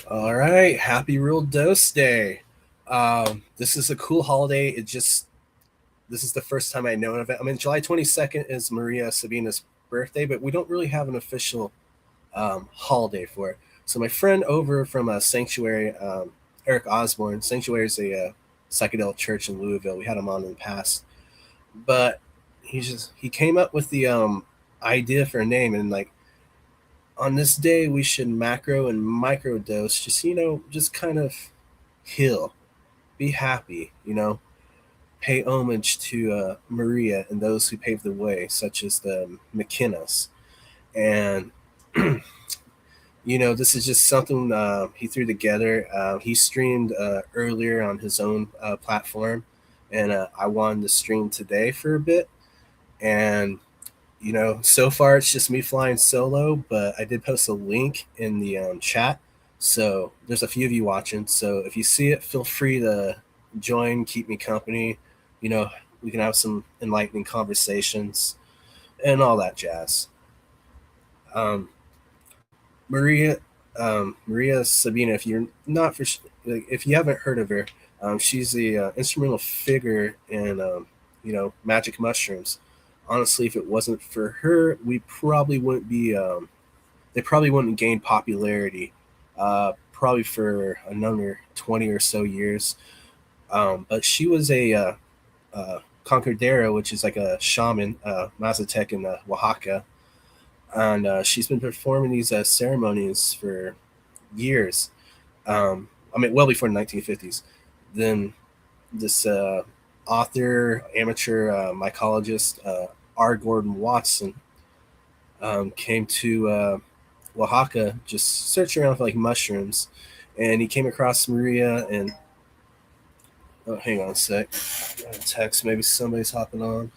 All right, happy Real Dose Day. This is a cool holiday. This is the first time I know of it. I mean, July 22nd is Maria Sabina's birthday, but we don't really have an official holiday for it. So my friend over from Sanctuary, Eric Osborne, Sanctuary is a psychedelic church in Louisville. We had him on in the past, but he came up with the idea for a name, and like on this day we should macro and micro dose, just just kind of heal, be happy, pay homage to Maria and those who paved the way, such as the McKennas. And, this is just something he threw together. He streamed earlier on his own platform, and I wanted to stream today for a bit. And, so far it's just me flying solo, but I did post a link in the chat. So there's a few of you watching. So if you see it, feel free to join, keep me company. You know, we can have some enlightening conversations and all that jazz. Um, Maria, Maria Sabina. If you're not for, like, if you haven't heard of her, she's the instrumental figure in magic mushrooms. Honestly, if it wasn't for her, we probably wouldn't be. They probably wouldn't gain popularity. Probably for another 20 or so years. But she was a concordero, which is like a shaman, Mazatec in Oaxaca, and she's been performing these ceremonies for years. I mean, well before the 1950s. Then this author, amateur mycologist, R. Gordon Watson, came to Oaxaca just searching around for like mushrooms, and he came across Maria. And oh, hang on a sec, got a text. Maybe somebody's hopping on.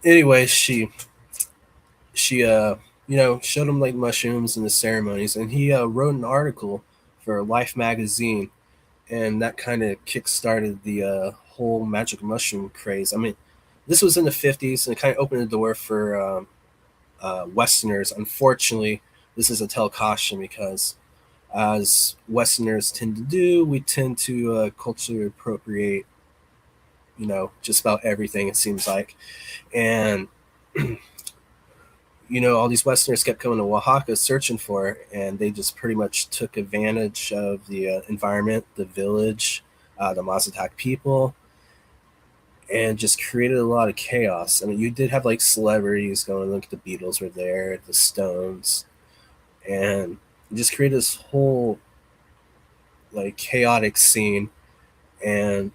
Anyway, she showed him like mushrooms and the ceremonies, and he wrote an article for Life magazine, and that kind of kick-started the whole magic mushroom craze. I mean, this was in the 50s, and it kind of opened the door for Westerners. Unfortunately, this is a tell caution because, as Westerners tend to do, we tend to culturally appropriate, just about everything, it seems like. And all these Westerners kept coming to Oaxaca searching for it, and they just pretty much took advantage of the environment, the village, the Mazatec people, and just created a lot of chaos. I mean, you did have like celebrities going, like the Beatles were there, the Stones, and it just created this whole like chaotic scene. And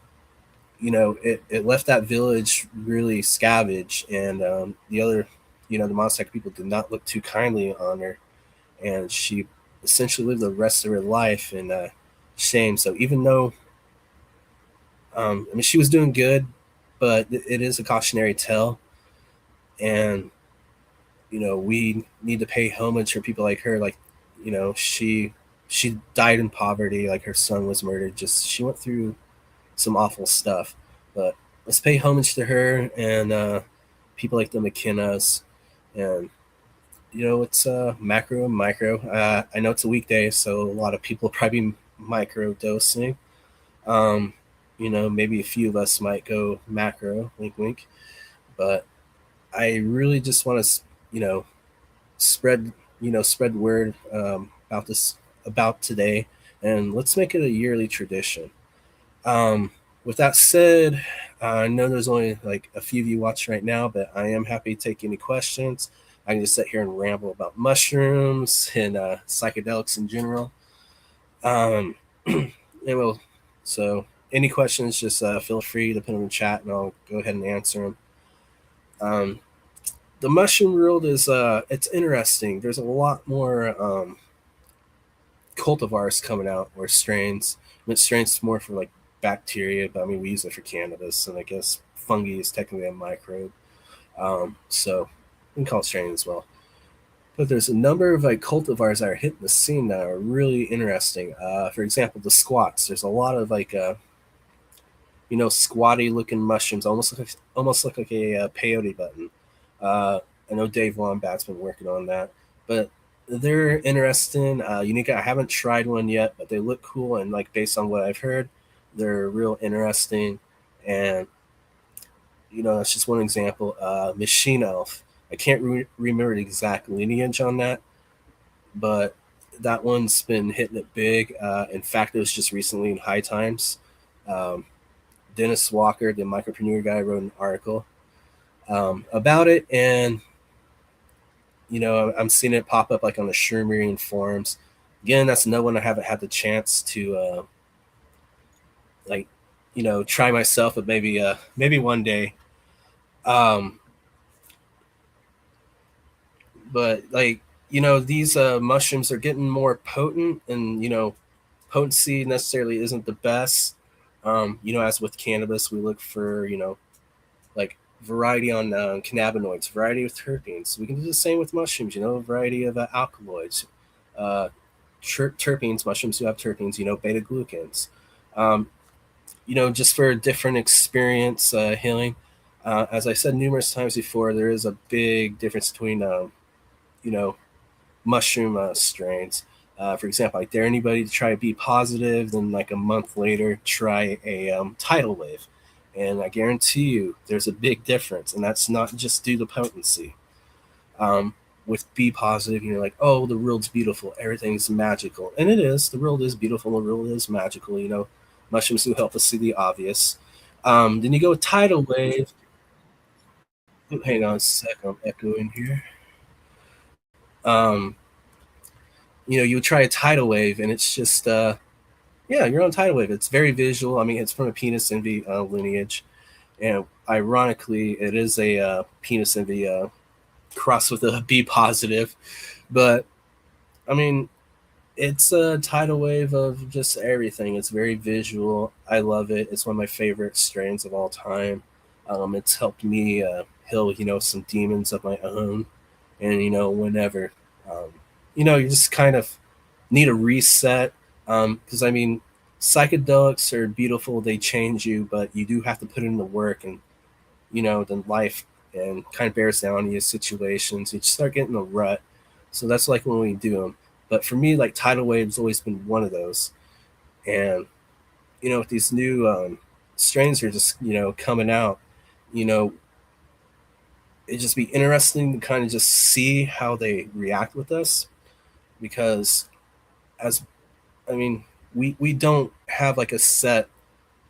it left that village really scavenged, and the other, the Mazatec people did not look too kindly on her, and she essentially lived the rest of her life in shame. So even though, I mean, she was doing good, but it is a cautionary tale, and we need to pay homage for people like her. Like, she died in poverty. Like her son was murdered. Just she went through some awful stuff, but let's pay homage to her and people like the McKennas. And it's macro and micro. I know it's a weekday, so a lot of people probably micro dosing. Um, maybe a few of us might go macro, wink, wink. But I really just want to, spread, spread word about this, about today, and let's make it a yearly tradition. Um, with that said, I know there's only like a few of you watching right now, but I am happy to take any questions. I can just sit here and ramble about mushrooms and psychedelics in general. Um, and we'll, so any questions, just feel free to put them in the chat, and I'll go ahead and answer them. Um, the mushroom world is it's interesting. There's a lot more cultivars coming out, or strains. I mean, strains more for like bacteria, but I mean we use it for cannabis, and I guess fungi is technically a microbe. So we can call it strain as well. But there's a number of like cultivars that are hitting the scene that are really interesting. For example, the squats. There's a lot of like squatty looking mushrooms, almost look like a, peyote button. I know Dave Wombat's been working on that, but they're interesting, unique. I haven't tried one yet, but they look cool, and like based on what I've heard, they're real interesting. And that's just one example. Machine Elf. I can't remember the exact lineage on that, but that one's been hitting it big. In fact, it was just recently in High Times. Um, Dennis Walker, the micropreneur guy, wrote an article about it, and I'm seeing it pop up like on the Shermerian forums. Again, that's another one I haven't had the chance to like try myself, but maybe one day. Um, but like these mushrooms are getting more potent, and potency necessarily isn't the best. As with cannabis, we look for like variety on cannabinoids, variety of terpenes. We can do the same with mushrooms. Variety of alkaloids, uh, terpenes. Mushrooms do have terpenes. Beta glucans. Um, just for a different experience healing. As I said numerous times before, there is a big difference between you know mushroom strains. For example, I dare anybody to try be positive, then like a month later try a tidal wave, and I guarantee you there's a big difference, and that's not just due to potency. With be positive, you're like, oh, the world's beautiful, everything's magical, and it is. The world is beautiful, the world is magical. Mushrooms do help us see the obvious. Then you go with tidal wave. Ooh, hang on a sec, I'm echoing here. Um, you try a tidal wave, and it's just yeah, you're on tidal wave. It's very visual. I mean, it's from a penis envy lineage, and ironically, it is a penis envy crossed with a B positive. But I mean, it's a tidal wave of just everything. It's very visual. I love it. It's one of my favorite strains of all time. It's helped me heal, some demons of my own, and whenever, um, you just kind of need a reset. Because I mean, psychedelics are beautiful. They change you, but you do have to put in the work, and then life and kind of bears down on you situations. You just start getting a rut. So that's like when we do them. But for me, like tidal wave's always been one of those. And with these new strains are just coming out, you know, it'd just be interesting to kind of just see how they react with us, because as I mean, we don't have like a set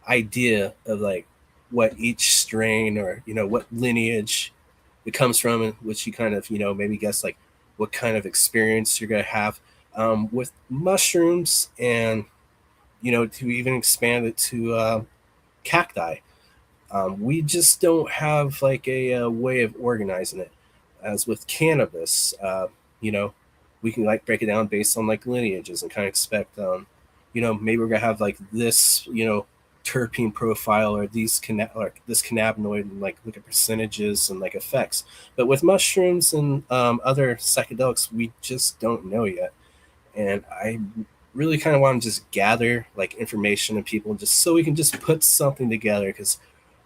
idea of like what each strain or what lineage it comes from, and which you kind of maybe guess like what kind of experience you're gonna have with mushrooms, and to even expand it to cacti. We just don't have like a way of organizing it. As with cannabis, you know, we can like break it down based on like lineages and kind of expect, maybe we're gonna have like this, terpene profile, or or this cannabinoid, and like look at percentages and like effects. But with mushrooms and other psychedelics, we just don't know yet. And I really kind of want to just gather like information and people, just so we can just put something together, because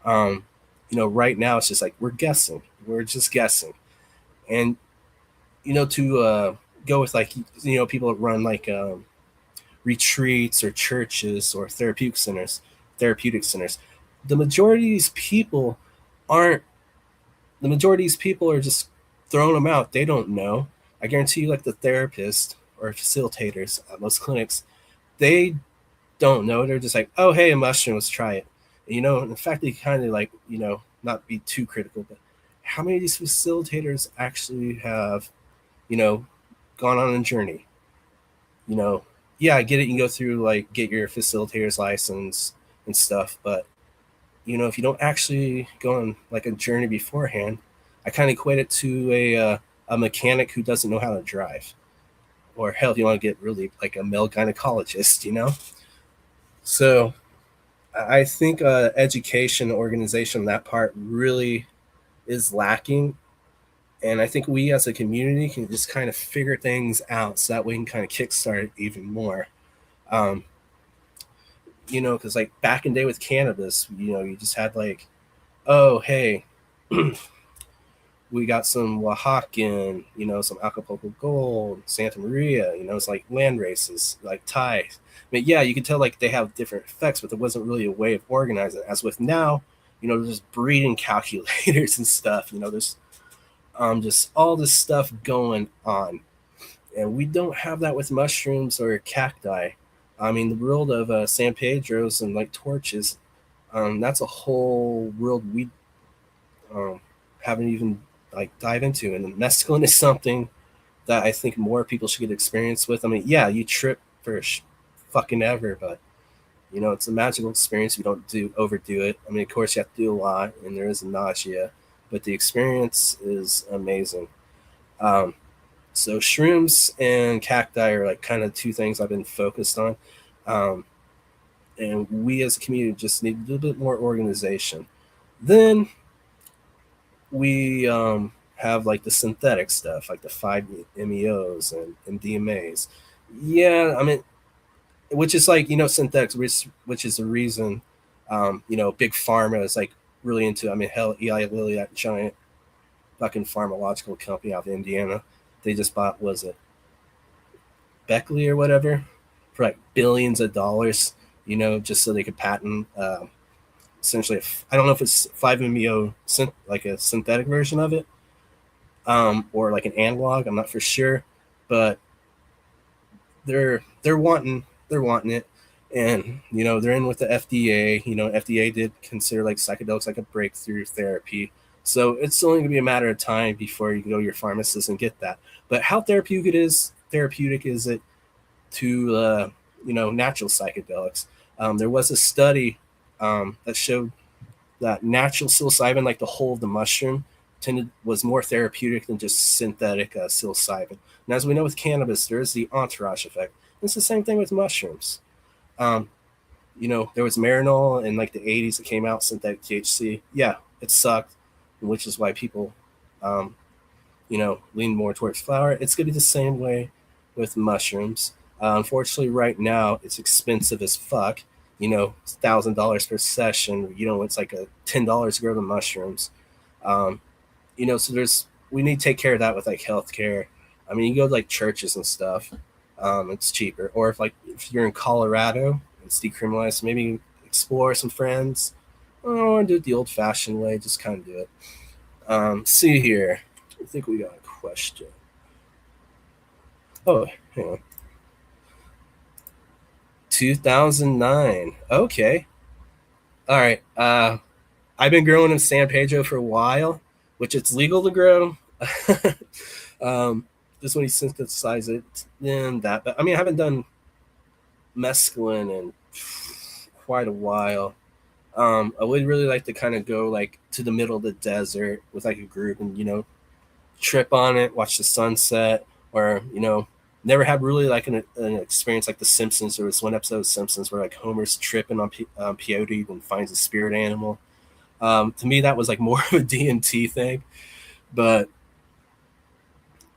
um, right now it's just like we're just guessing. And to go with like people that run like retreats or churches or therapeutic centers, the majority of these people aren't the majority of these people are just throwing them out. They don't know. I guarantee you, like the therapist or facilitators at most clinics, they don't know. They're just like, oh, hey, a mushroom, let's try it. In fact, they kind of like, not be too critical, but how many of these facilitators actually have, you know, gone on a journey? You know, yeah, I get it. You can go through like get your facilitator's license and stuff, but if you don't actually go on like a journey beforehand, I kind of equate it to a mechanic who doesn't know how to drive, or hell, if you want to get really like a male gynecologist. So I think education, organization, that part really is lacking. And I think we as a community can just kind of figure things out, so that we can kind of kickstart it even more. Um, because like back in day with cannabis, you just had like, oh hey, we got some Oaxacan, some Acapulco Gold, Santa Maria, it's like land races, like ties. I mean, yeah, you could tell like they have different effects, but there wasn't really a way of organizing it. As with now, there's breeding calculators and stuff. There's just all this stuff going on, and we don't have that with mushrooms or cacti. I mean, the world of San Pedro's and like torches, that's a whole world we um, haven't even like dive into. And mescaline is something that I think more people should get experience with. I mean, yeah, you trip for fucking ever, but it's a magical experience. You don't overdo it. I mean, of course, you have to do a lot, and there is nausea, but the experience is amazing. Um, so shrooms and cacti are like kind of two things I've been focused on, um, and we as a community just need a little bit more organization. Then we have like the synthetic stuff, like the 5-MeOs and DMAs. Yeah, I mean, which is like synthetics, which is the reason big pharma is like really into. I mean, hell, Eli Lilly, that giant fucking pharmacological company out of Indiana, they just bought, was it Beckley or whatever, for like billions of dollars, just so they could patent essentially. I don't know if it's 5-MeO like a synthetic version of it, or like an analog. I'm not for sure, but they're wanting it, and they're in with the FDA. FDA did consider like psychedelics like a breakthrough therapy, so it's only going to be a matter of time before you can go to your pharmacist and get that. But how therapeutic is it to natural psychedelics? There was a study that showed that natural psilocybin, like the whole of the mushroom, was more therapeutic than just synthetic psilocybin. And as we know with cannabis, there is the entourage effect. It's the same thing with mushrooms. Um, there was Marinol in like the 80s that came out, synthetic THC. Yeah, it sucked, which is why people, lean more towards flower. It's going to be the same way with mushrooms. Unfortunately, right now, it's expensive as fuck. $1,000 per session. It's like $10 to grow the mushrooms. Um, so we need to take care of that with like healthcare. I mean, you go to like churches and stuff, it's cheaper. Or if you're in Colorado, it's decriminalized. Maybe explore some friends, or do it the old fashioned way. Just kind of do it. See here. I think we got a question. Oh, hang on. 2009. Okay. All right. I've been growing in San Pedro for a while, which it's legal to grow. um, just when you synthesize it, then that. But I mean, I haven't done mescaline in quite a while. I would really like to kind of go like to the middle of the desert with like a group and trip on it, watch the sunset, or never had really like an experience like The Simpsons. There was one episode of Simpsons where like Homer's tripping on peyote and finds a spirit animal. To me, that was like more of a DMT thing. But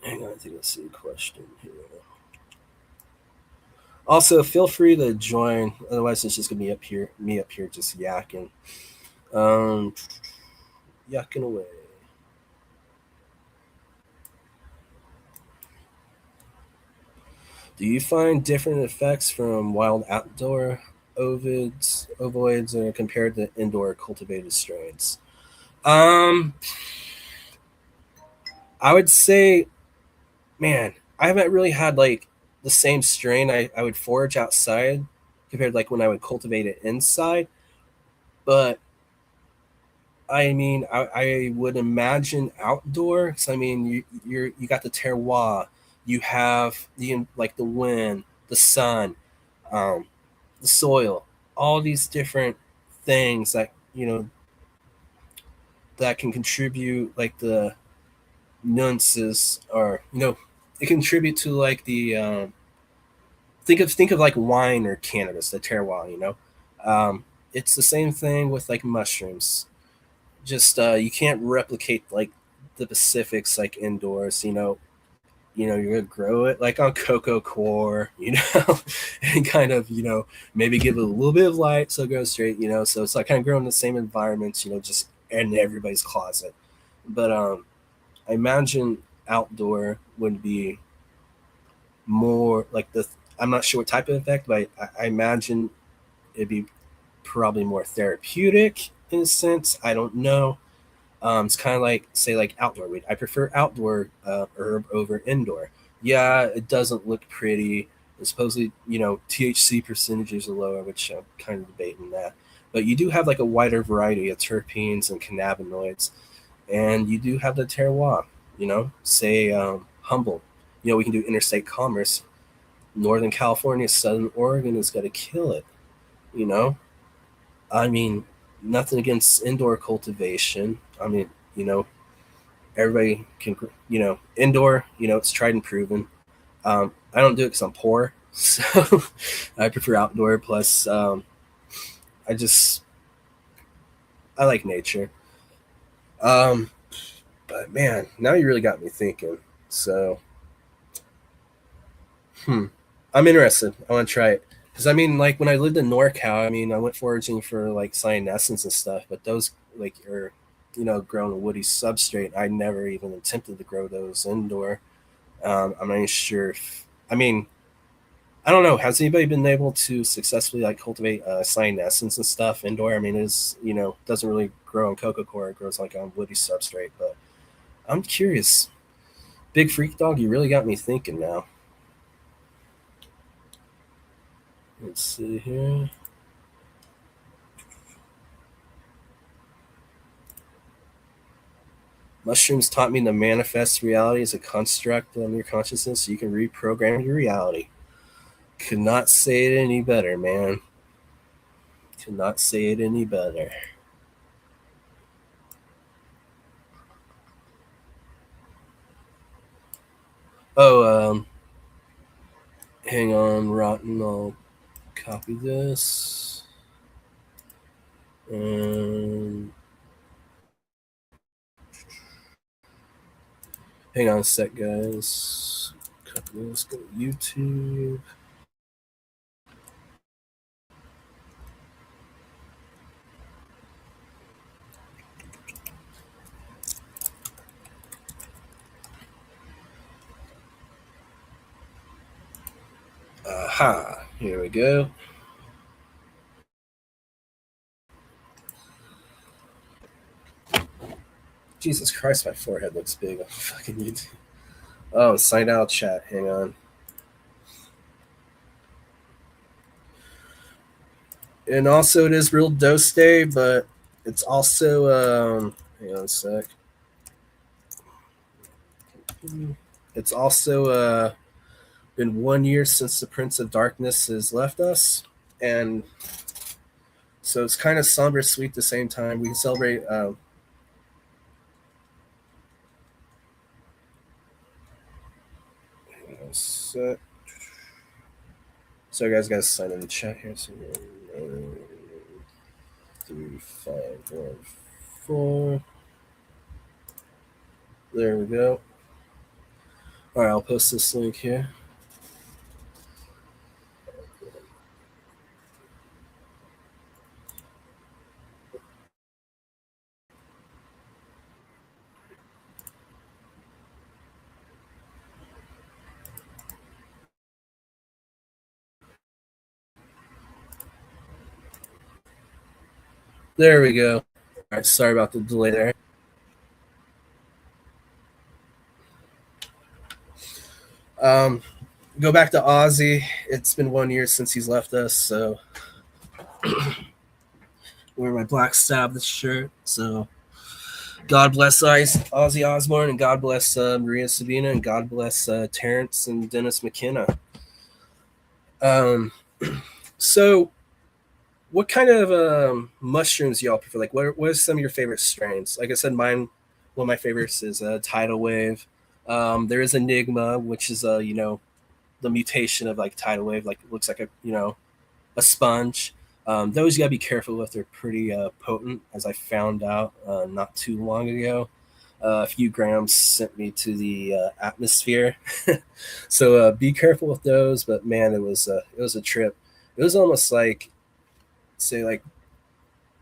hang on, I think let's see a question here. Also, feel free to join. Otherwise, it's just gonna be me up here, just yakking, um, yakking away. Do you find different effects from wild outdoor ovoids, compared to indoor cultivated strains? Um, I would say, man, I haven't really had like the same strain I would forage outside compared to like when I would cultivate it inside. But I mean, I would imagine outdoor. 'Cause I mean, you got the terroir, you have the like the wind, the sun, um, the soil, all these different things that that can contribute like the nuances, or it contribute to like the think of like wine or cannabis, the terroir. It's the same thing with like mushrooms. Just you can't replicate like the specifics like indoors. you're gonna grow it like on cocoa core, and kind of, maybe give it a little bit of light so it goes straight, so it's like kind of growing in the same environments, just in everybody's closet. But I imagine outdoor would be more like the, I'm not sure what type of effect, but I imagine it'd be probably more therapeutic in a sense. I don't know. It's kind of like, say, like outdoor weed. I prefer outdoor herb over indoor. Yeah, it doesn't look pretty. And supposedly, THC percentages are lower, which I'm kind of debating that. But you do have like a wider variety of terpenes and cannabinoids, and you do have the terroir. Say Humboldt. We can do interstate commerce. Northern California, Southern Oregon is going to kill it. You know, I mean, nothing against indoor cultivation. I mean, you know, everybody can, indoor, it's tried and proven. I don't do it because I'm poor, so I prefer outdoor. Plus, I just, I like nature. Um, but man, now you really got me thinking. So, hmm, I'm interested. I want to try it. Because I mean, like when I lived in NorCal, I mean, I went foraging for like cyanescence and stuff, but those like are, grown in woody substrate. I never even attempted to grow those indoor. I'm not even sure if, I mean, I don't know. Has anybody been able to successfully like cultivate cyanescence and stuff indoor? I mean, it's, doesn't really grow on cocoa core. It grows like on woody substrate. But I'm curious. Big freak dog, you really got me thinking now. Let's see here. Mushrooms taught me to manifest reality as a construct of your consciousness so you can reprogram your reality. Could not say it any better, man. Could not say it any better. Oh, hang on, Rotten. I'll copy this. And hang on a sec, guys. Copy this. Go to YouTube. Aha. Here we go. Jesus Christ, my forehead looks big on fucking YouTube. Oh, sign out chat. Hang on. And also, it is real dose day, but it's also hang on a sec. It's also been 1 year since the Prince of Darkness has left us, and so it's kind of somber, sweet at the same time. We can celebrate. Hang on a sec. So, guys, sign in the chat here. So, 3514. There we go. All right, I'll post this link here. There we go. All right, sorry about the delay there. Um, go back to Ozzy. It's been 1 year since he's left us, so wear my Black Sabbath shirt. So God bless Ozzy Osbourne, and God bless Maria Sabina, and God bless Terrence and Dennis McKenna. Um, so what kind of mushrooms y'all prefer? Like, what are some of your favorite strains? Like I said, one of my favorites is Tidal Wave. There is Enigma, which is the mutation of like Tidal Wave, like it looks like a sponge. Those you gotta be careful with. They're pretty potent, as I found out not too long ago. A few grams sent me to the atmosphere. So be careful with those. But man, it was a trip. It was almost like, say, like,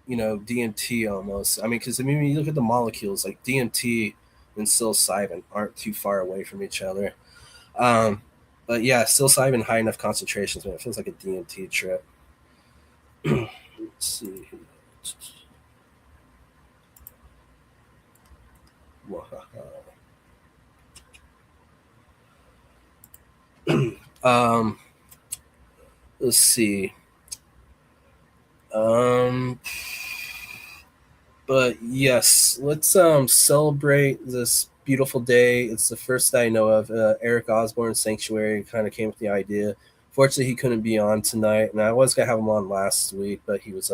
DMT almost. I mean, because I mean, when you look at the molecules, like DMT and psilocybin aren't too far away from each other. Um, but yeah, psilocybin high enough concentrations, man, it feels like a DMT trip. Let's see. um, let's see. Um, but yes, let's celebrate this beautiful day. It's the first I know of. Eric Osborne Sanctuary kind of came with the idea. Fortunately, he couldn't be on tonight, and I was gonna have him on last week, but he was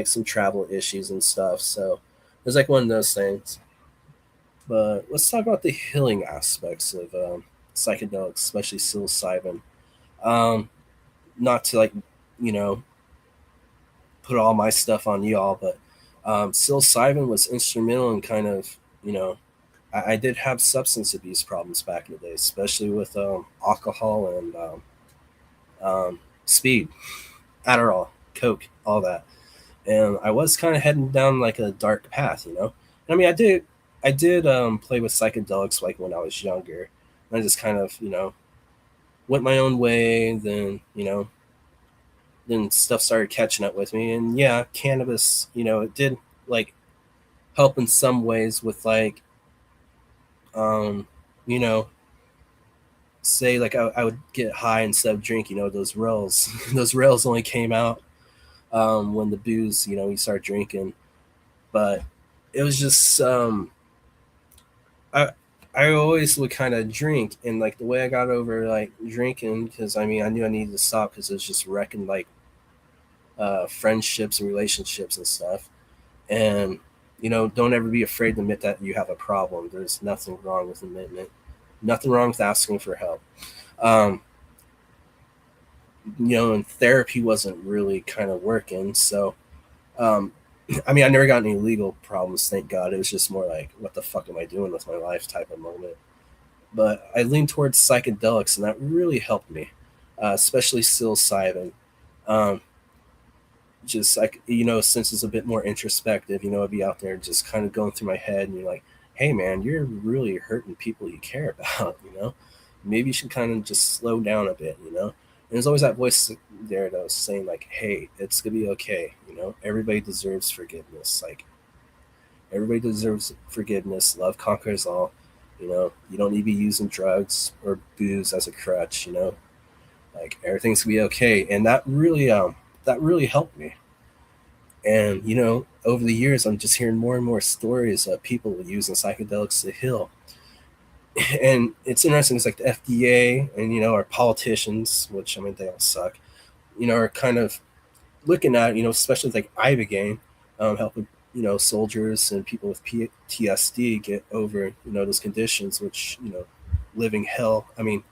some travel issues and stuff. So it was like one of those things. But let's talk about the healing aspects of psychedelics, especially psilocybin. Um, Not to, like, you know put all my stuff on y'all, but psilocybin was instrumental in kind of, I did have substance abuse problems back in the day, especially with alcohol and speed, Adderall, Coke, all that. And I was kind of heading down like a dark path. I mean, I did play with psychedelics like when I was younger. And I just kind of, went my own way. Then stuff started catching up with me, and yeah, cannabis, it did like help in some ways with like, um, you know, say like I would get high instead of drink. Those rails, those rails only came out when the booze, you start drinking. But it was just I I always would kind of drink, and like the way I got over like drinking, because I mean I knew I needed to stop because it was just wrecking like friendships and relationships and stuff. And don't ever be afraid to admit that you have a problem. There's nothing wrong with admitting it. Nothing wrong with asking for help. um and therapy wasn't really kind of working. So um I mean, I never got any legal problems, thank God. It was just more like, what the fuck am I doing with my life type of moment. But I leaned towards psychedelics, and that really helped me, especially psilocybin. um just like, since it's a bit more introspective, I'd be out there just kind of going through my head, and you're like, hey man, you're really hurting people you care about. Maybe you should kind of just slow down a bit. And there's always that voice there that was saying like, hey, it's gonna be okay. Everybody deserves forgiveness. Like, everybody deserves forgiveness. Love conquers all. You don't need to be using drugs or booze as a crutch. Like, everything's gonna be okay. And that really helped me. And over the years, I'm just hearing more and more stories of people using psychedelics to heal. And it's interesting. It's like the FDA and our politicians, which I mean they all suck. Are kind of looking at, especially like ibogaine, helping soldiers and people with PTSD get over those conditions, which living hell. I mean,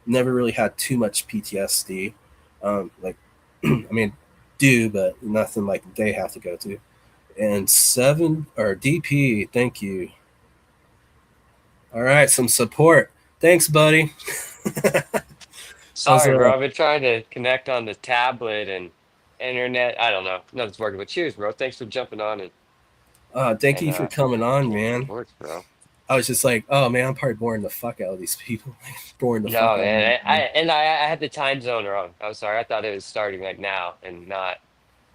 never really had too much PTSD. Like, I mean, do, but nothing like they have to go to. And seven or DP, thank you. All right, some support. Thanks, buddy. How's Sorry, it? bro. I've been trying to connect on the tablet and internet. I don't know. Nothing's working. But cheers, bro. Thanks for jumping on Thank and you for coming on, sharing your man. thoughts, bro. I was just like, oh man, I'm probably boring the fuck out of these people. Boring the fuck No, out of them. man. I had the time zone wrong. I'm sorry. I thought it was starting like now and not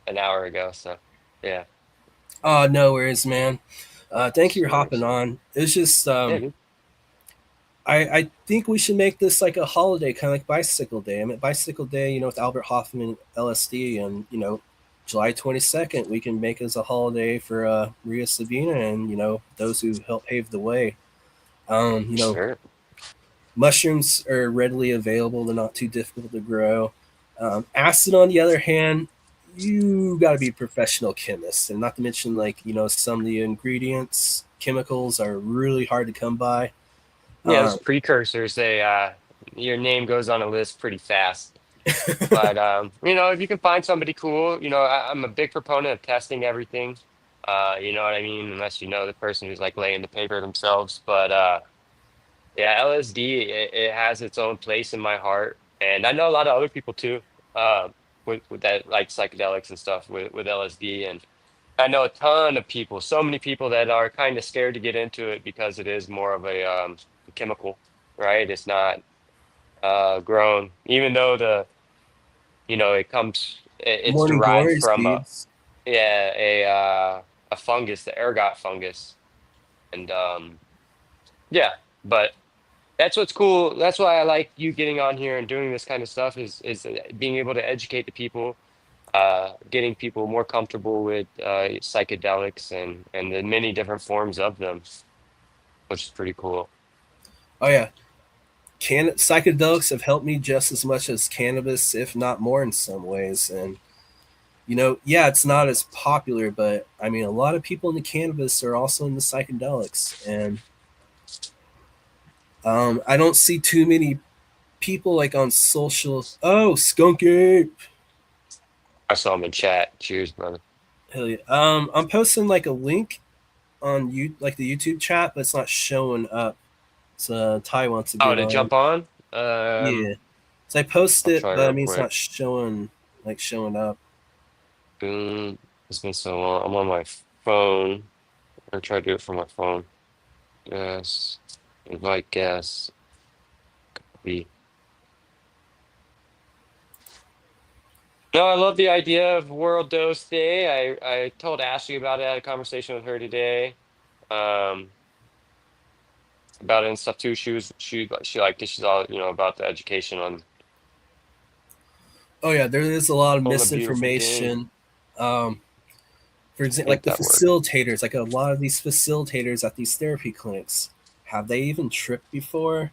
an hour ago. So yeah. Oh, no worries, man. Thank you for hopping Cheers. on. It's just Yeah, dude. I think we should make this like a holiday, kind of like Bicycle Day. I mean, Bicycle Day, with Albert Hoffman, LSD, and July 22nd, we can make as a holiday for Maria Sabina and those who helped pave the way. Um, you know, Sure. Mushrooms are readily available; they're not too difficult to grow. Acid, on the other hand, you got to be a professional chemist, and not to mention, like, some of the ingredients, chemicals are really hard to come by. Yeah, those Um, precursors, your name goes on a list pretty fast. But if you can find somebody cool, I'm a big proponent of testing everything. You know what I mean? Unless you know the person who's like laying the paper themselves. But yeah, LSD, it has its own place in my heart. And I know a lot of other people too, with that like psychedelics and stuff with LSD. And I know a ton of people, so many people that are kind of scared to get into it because it is more of a chemical, right? It's not grown, even though it comes, it's Morning derived glories, from dudes. yeah, a fungus, the ergot fungus. And yeah, but that's what's cool. That's why I like you getting on here and doing this kind of stuff is being able to educate the people, getting people more comfortable with psychedelics and the many different forms of them, which is pretty cool. Oh yeah, psychedelics have helped me just as much as cannabis, if not more, in some ways. And yeah, it's not as popular, but I mean, a lot of people in the cannabis are also in the psychedelics, and I don't see too many people like on social. Oh, skunk ape. I saw him in chat. Cheers, brother. Hell yeah. I'm posting like a link on you like the YouTube chat, but it's not showing up. So Ty wants to Oh, get to on. jump on? Yeah. So I post I'll it, try but I real mean it's quick. not showing up. Boom. It's been so long. I'm on my phone. I try to do it from my phone. Yes. Invite guests. Be. No, I love the idea of World Dose Day. I told Ashley about it. I had a conversation with her today, um, about it and stuff too. She liked it. She's all about the education Oh yeah, there is a lot of on the beautiful game. misinformation. Um, for example, like Ain't the that word? facilitators, like a lot of these facilitators at these therapy clinics, have they even tripped before?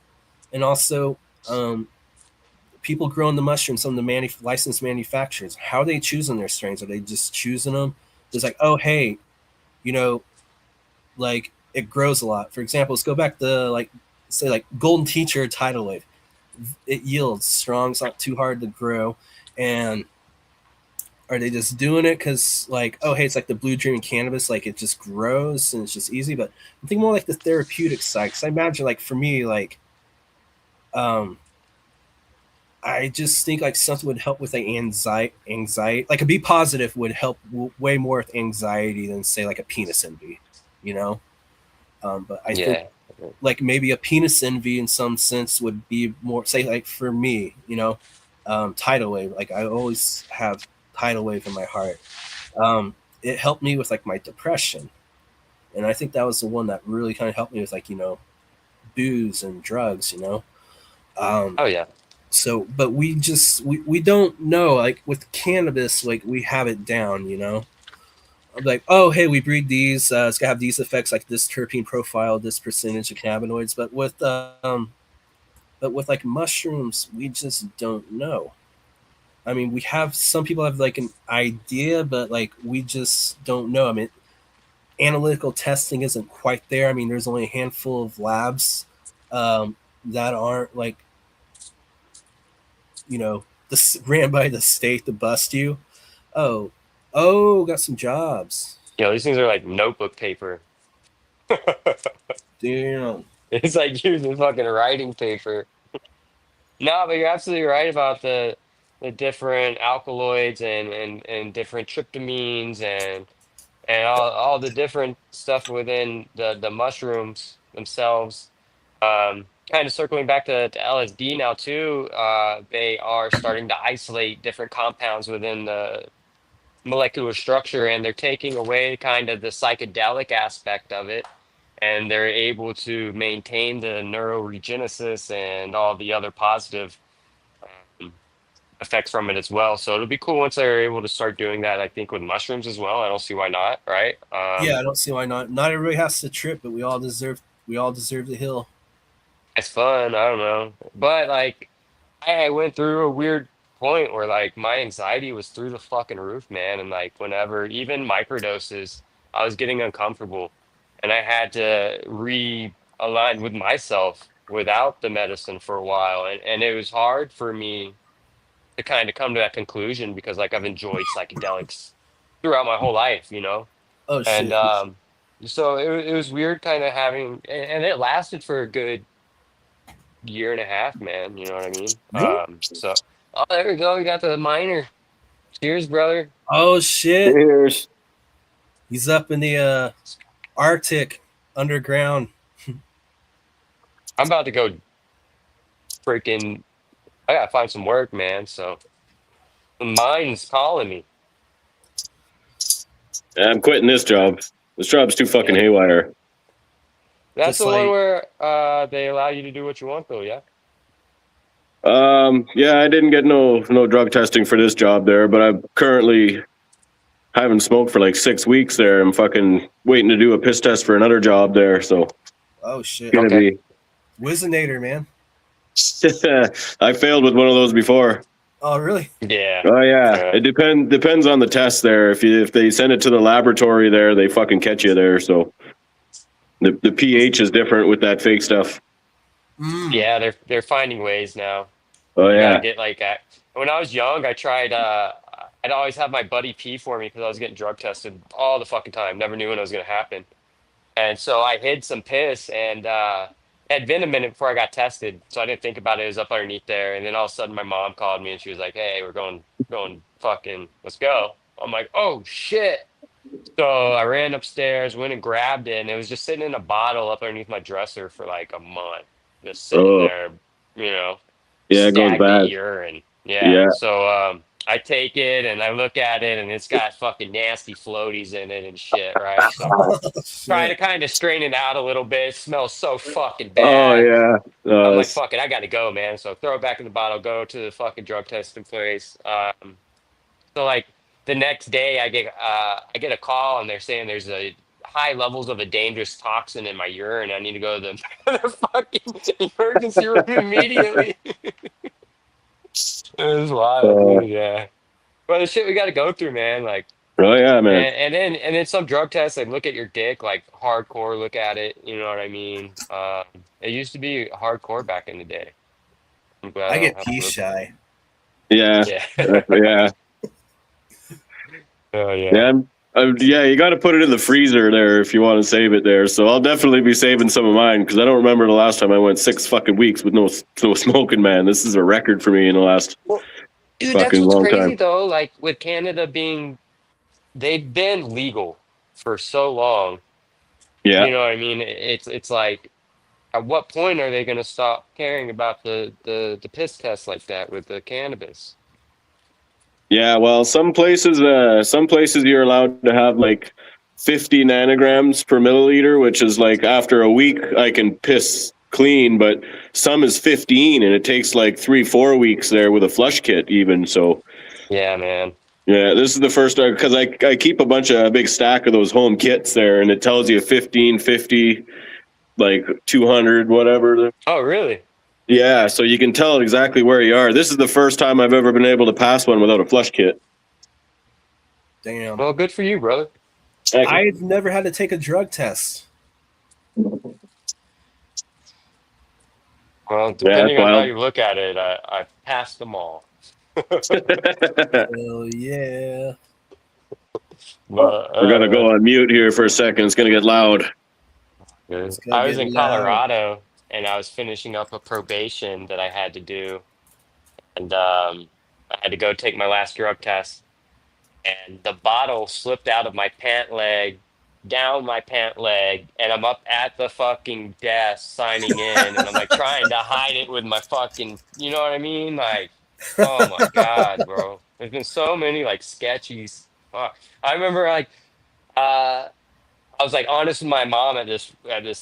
And also, um, people growing the mushrooms, some of the licensed manufacturers, how are they choosing their strains? Are they just choosing them? It's like, oh hey, you know, like it grows a lot. For example, let's go back to like say like golden teacher tidal wave. It yields strong, it's not too hard to grow. And are they just doing it because like, oh hey, it's like the blue dream cannabis, like it just grows and it's just easy? But I'm thinking more like the therapeutic side, because I imagine like for me, like um I just think like something would help with like anxiety, like a be positive would help way more with anxiety than say like a penis envy, you know. But I think Yeah. like maybe a penis envy in some sense would be more, say like for me, tidal wave, like I always have tidal wave in my heart. It helped me with like my depression, and I think that was the one that really kind of helped me with like booze and drugs, um Oh yeah. so but we don't know, like with cannabis, like we have it down, like, oh hey, we breed these, it's gonna have these effects, like this terpene profile, this percentage of cannabinoids. But with like mushrooms, we just don't know. I mean, we have some people have like an idea, but like we just don't know. I mean, analytical testing isn't quite there. I mean, there's only a handful of labs that aren't like ran by the state to bust you. Oh, oh, got some jobs. These things are like notebook paper. Damn. It's like using fucking writing paper. No, but you're absolutely right about the different alkaloids and different tryptamines and all the different stuff within the mushrooms themselves. Kind of circling back to LSD now too, they are starting to isolate different compounds within the molecular structure, and they're taking away kind of the psychedelic aspect of it, and they're able to maintain the neuroregenesis and all the other positive um, effects from it as well. So it'll be cool once they're able to start doing that. I think with mushrooms as well. I don't see why not, right? Yeah, I don't see why not. Not everybody has to trip, but we all deserve the hill. It's fun. I don't know, but like I went through a weird point where like my anxiety was through the fucking roof, man. And like whenever even microdoses, I was getting uncomfortable, and I had to realign with myself without the medicine for a while, and it was hard for me to kind of come to that conclusion because like I've enjoyed psychedelics throughout my whole life, you know. Oh And shit. so it was weird kind of having, and it lasted for a good year and a half, man. You know what I mean? Really? So, oh, there we go. We got the minor. Cheers, brother. Oh shit. Cheers. He's up in the Arctic underground. I'm about to go freaking. I gotta find some work, man. So the mine's calling me. I'm quitting this job. This job's too fucking Yeah, haywire. that's Just the one like, where they allow you to do what you want, though. Yeah. Yeah, I didn't get no drug testing for this job there, but I'm currently haven't smoked for like 6 weeks there. I'm fucking waiting to do a piss test for another job there, so oh shit. gonna Okay. be. Wizinator, man. I failed with one of those before. Oh really? Yeah. Oh yeah, Yeah. it depends on the test there. If they send it to the laboratory there, they fucking catch you there. So the pH is different with that fake stuff. Mm. Yeah, they're finding ways now. Oh You got to yeah. get like when I was young, I tried I'd always have my buddy pee for me because I was getting drug tested all the fucking time. Never knew when it was going to happen. And so I hid some piss and it had been a minute before I got tested, so I didn't think about it. It was up underneath there, and then all of a sudden my mom called me and she was like, "Hey, we're going fucking let's go." I'm like, "Oh shit." So I ran upstairs, went and grabbed it, and it was just sitting in a bottle up underneath my dresser for like a month, just sitting Oh there, you know, yeah, it goes stagnant bad. urine. Yeah. Yeah. So I take it and I look at it, and it's got fucking nasty floaties in it and shit, right? So Oh try to shit. kind of strain it out a little bit. It smells so fucking Oh bad. yeah. I'm like, fuck it, I gotta go, man. So throw it back in the bottle, go to the fucking drug testing place. So like the next day I get a call and they're saying there's a high levels of a dangerous toxin in my urine. I need to go to the fucking emergency room immediately. It was wild, Uh, dude. Yeah. Well, the shit we got to go through, man. Like, oh yeah, man. and then some drug tests, like look at your dick, like hardcore. Look at it. You know what I mean? It used to be hardcore back in the day. I'm glad I I don't get have to pee live with it. Yeah. Yeah. Yeah. Oh yeah. Yeah. Yeah, you got to put it in the freezer there if you want to save it there. So I'll definitely be saving some of mine because I don't remember the last time I went 6 fucking weeks with no smoking. Man, this is a record for me in the last Well, dude, that's fucking what's long crazy time. though. Like with Canada being, they've been legal for so long. Yeah. You know what I mean? It's like, at what point are they going to stop caring about the piss test like that with the cannabis? Yeah, well, some places you're allowed to have like 50 nanograms per milliliter, which is like after a week I can piss clean, but some is 15 and it takes like 3 4 weeks there with a flush kit even. So Yeah, man. yeah, this is the first because I keep a big stack of those home kits there and it tells you 15, 50, like 200, whatever. Oh, really? Yeah, so you can tell exactly where you are. This is the first time I've ever been able to pass one without a flush kit. Damn. Well, good for you, brother. Thank you. I've never had to take a drug test. Well, Yeah, that's depending on how wild. you look at it, I passed them all. Hell yeah. But We're gonna go on mute here for a second. It's gonna get loud. yeah. It's gonna I was get in loud. Colorado and I was finishing up a probation that I had to do, and I had to go take my last drug test, and the bottle slipped out of my pant leg, down my pant leg, and I'm up at the fucking desk signing in, and I'm like trying to hide it with my fucking, you know what I mean? Like, oh my God, bro. There's been so many like sketchies. Fuck. I remember like uh I was like honest with my mom at this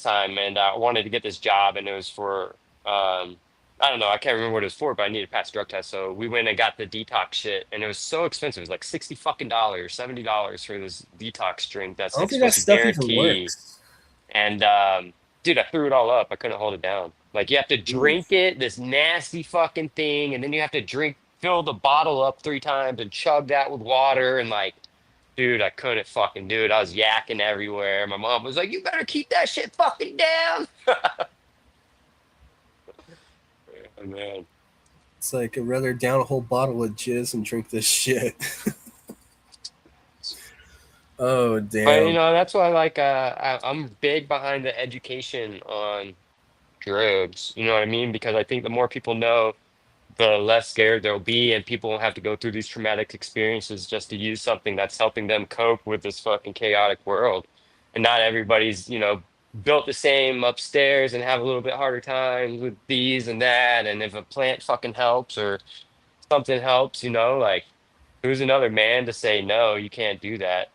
time, and I wanted to get this job, and it was for I don't know, I can't remember what it was for, but I needed to pass drug test. So we went and got the detox shit, and it was so expensive. It was like 60 fucking dollars, $70 for this detox drink that's I don't like think that supposed to stuff even guarantee. works. And dude, I threw it all up. I couldn't hold it down. Like you have to Ooh. drink it, this nasty fucking thing, and then you have to fill the bottle up 3 times and chug that with water and like. Dude, I couldn't fucking do it. I was yakking everywhere. My mom was like, "You better keep that shit fucking down." Oh, man. It's like I'd rather down a whole bottle of jizz and drink this shit. Oh But damn. that's why like I'm big behind the education on drugs. You know what I mean? Because I think the more people know, the less scared they'll be, and people won't have to go through these traumatic experiences just to use something that's helping them cope with this fucking chaotic world. And not everybody's, built the same upstairs and have a little bit harder time with these and that. And if a plant fucking helps or something helps, like who's another man to say no, you can't do that?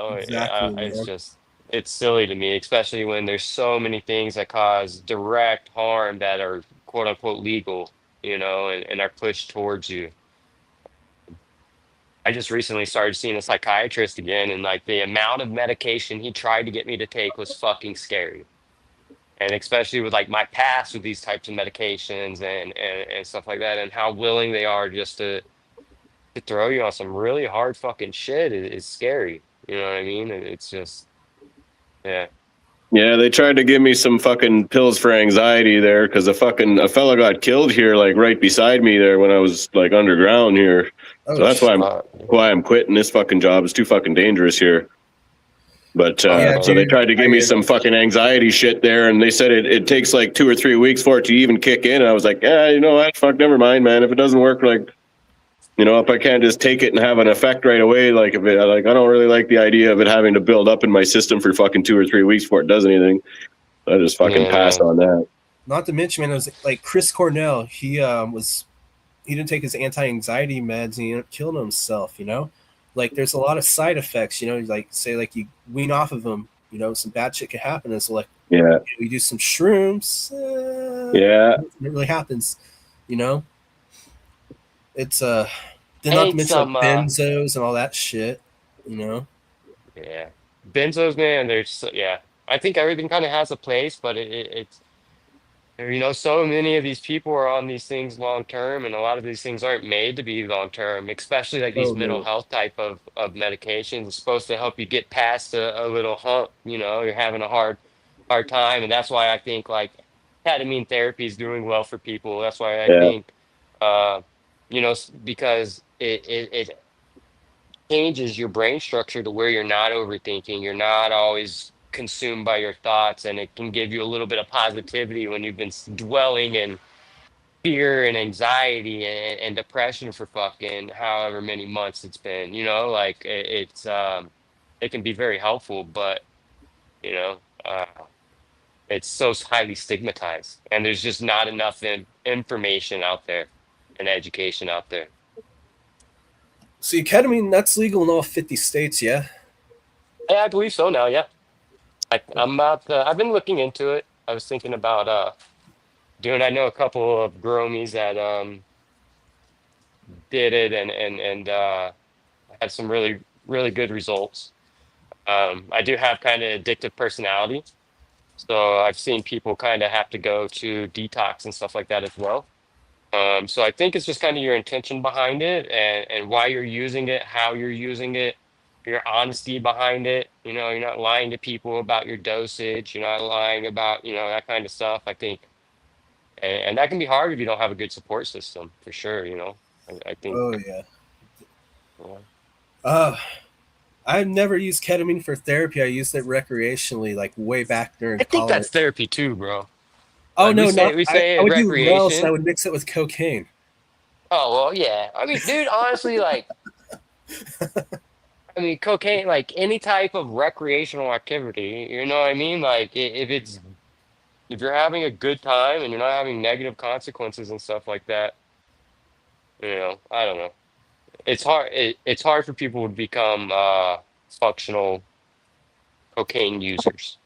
Exactly, It's man. just it's silly to me, especially when there's so many things that cause direct harm that are quote unquote legal, and are pushed towards you. I just recently started seeing a psychiatrist again, and like the amount of medication he tried to get me to take was fucking scary. And especially with like my past with these types of medications and stuff like that, and how willing they are just to throw you on some really hard fucking shit is scary. You know what I mean? It's just, yeah. Yeah, they tried to give me some fucking pills for anxiety there because a fella got killed here, like right beside me there when I was like underground here. So Oh that's sh- why I'm quitting this fucking job. It's too fucking dangerous here. But yeah, Uh, so they dude. tried to I give me some fucking anxiety shit there, and they said it takes like 2 or 3 weeks for it to even kick in. And I was like, yeah, you know what? Fuck, never mind, man. If it doesn't work, like, if I can't just take it and have an effect right away, like if it, like, I don't really like the idea of it having to build up in my system for fucking 2 or 3 weeks before it does anything. I just fucking yeah, passed man. on that. not to mention, man, it was like Chris Cornell. He didn't take his anti-anxiety meds and he ended up killing himself. Like there's a lot of side effects. Like say like you wean off of them. Some bad shit can happen. It's like Yeah, you do some shrooms, yeah, it really happens. You know, it's then not to Ain't mention like some benzos and all that shit. You know, yeah. Benzos, man, yeah. I think everything kind of has a place, but it's so many of these people are on these things long term, and a lot of these things aren't made to be long term, especially like these oh mental no, health type of medications. It's supposed to help you get past a little hump, you're having a hard time. And that's why I think like ketamine therapy is doing well for people. That's why I yeah, think because it changes your brain structure to where you're not overthinking, you're not always consumed by your thoughts, and it can give you a little bit of positivity when you've been dwelling in fear and anxiety and depression for fucking however many months it's been. Like it can be very helpful, but you know uh, it's so highly stigmatized, and there's just not enough information out there and education out there. see, ketamine that's legal in all 50 states. Yeah. Yeah, I believe so now. Yeah. I've been looking into it. I was thinking about doing. I know a couple of gromies that did it and had some really really good results. I do have kind of addictive personality, so I've seen people kind of have to go to detox and stuff like that as well. So I think it's just kind of your intention behind it and why you're using it, how you're using it, your honesty behind it. You're not lying to people about your dosage. You're not lying about, that kind of stuff. I think, and that can be hard if you don't have a good support system for sure. I think, Oh yeah. uh, Uh, I've never used ketamine for therapy. I used it recreationally, like way back during I think that's college. therapy too, bro. Oh Like we no, say, not we I say would do Welsh and I recreation. would mix it with cocaine. Oh, well, yeah. I mean, dude, honestly, like, I mean, cocaine, like any type of recreational activity, you know what I mean? Like, if you're having a good time and you're not having negative consequences and stuff like that, I don't know. It's hard for people to become functional cocaine users.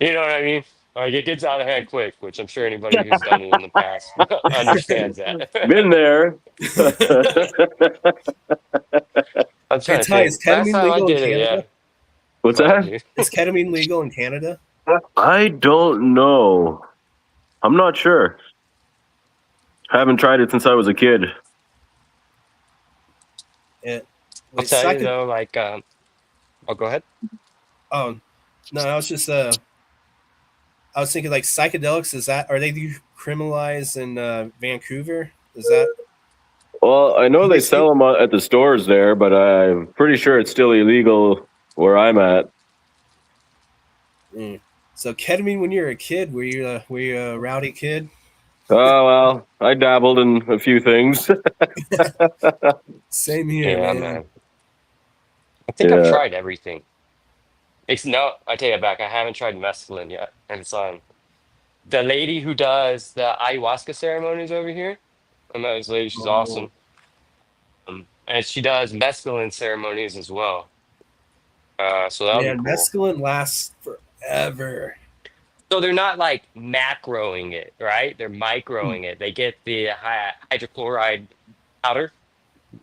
You know what I mean? Like it gets out of hand quick, which I'm sure anybody who's done it in the past understands that. been there. I'm Hey trying to Ty, think. is Last ketamine time I legal in did it, yeah. Canada? What's Fuck, that? dude. Is ketamine legal in Canada? I don't know. I'm not sure. Haven't tried it since I was a kid. It, I'll wait, tell you psycho. though, like, I'll go ahead. Oh no, I was thinking like psychedelics. Is that are they decriminalized in Vancouver? Is that Well, I know they They say, sell them at the stores there, but I'm pretty sure it's still illegal where I'm at. mm. So ketamine when you were a kid, were you a rowdy kid? Oh well, I dabbled in a few things. Same here, Yeah, man. man. I think I've Yeah. tried everything. It's no, I take it back. I haven't tried mescaline yet, and it's on. The lady who does the ayahuasca ceremonies over here. I met this lady. She's Oh awesome. And she does mescaline ceremonies as well. So that'll be man, cool. mescaline lasts forever. So they're not like macroing it, right? They're Mm. microing it. They get the hydrochloride powder,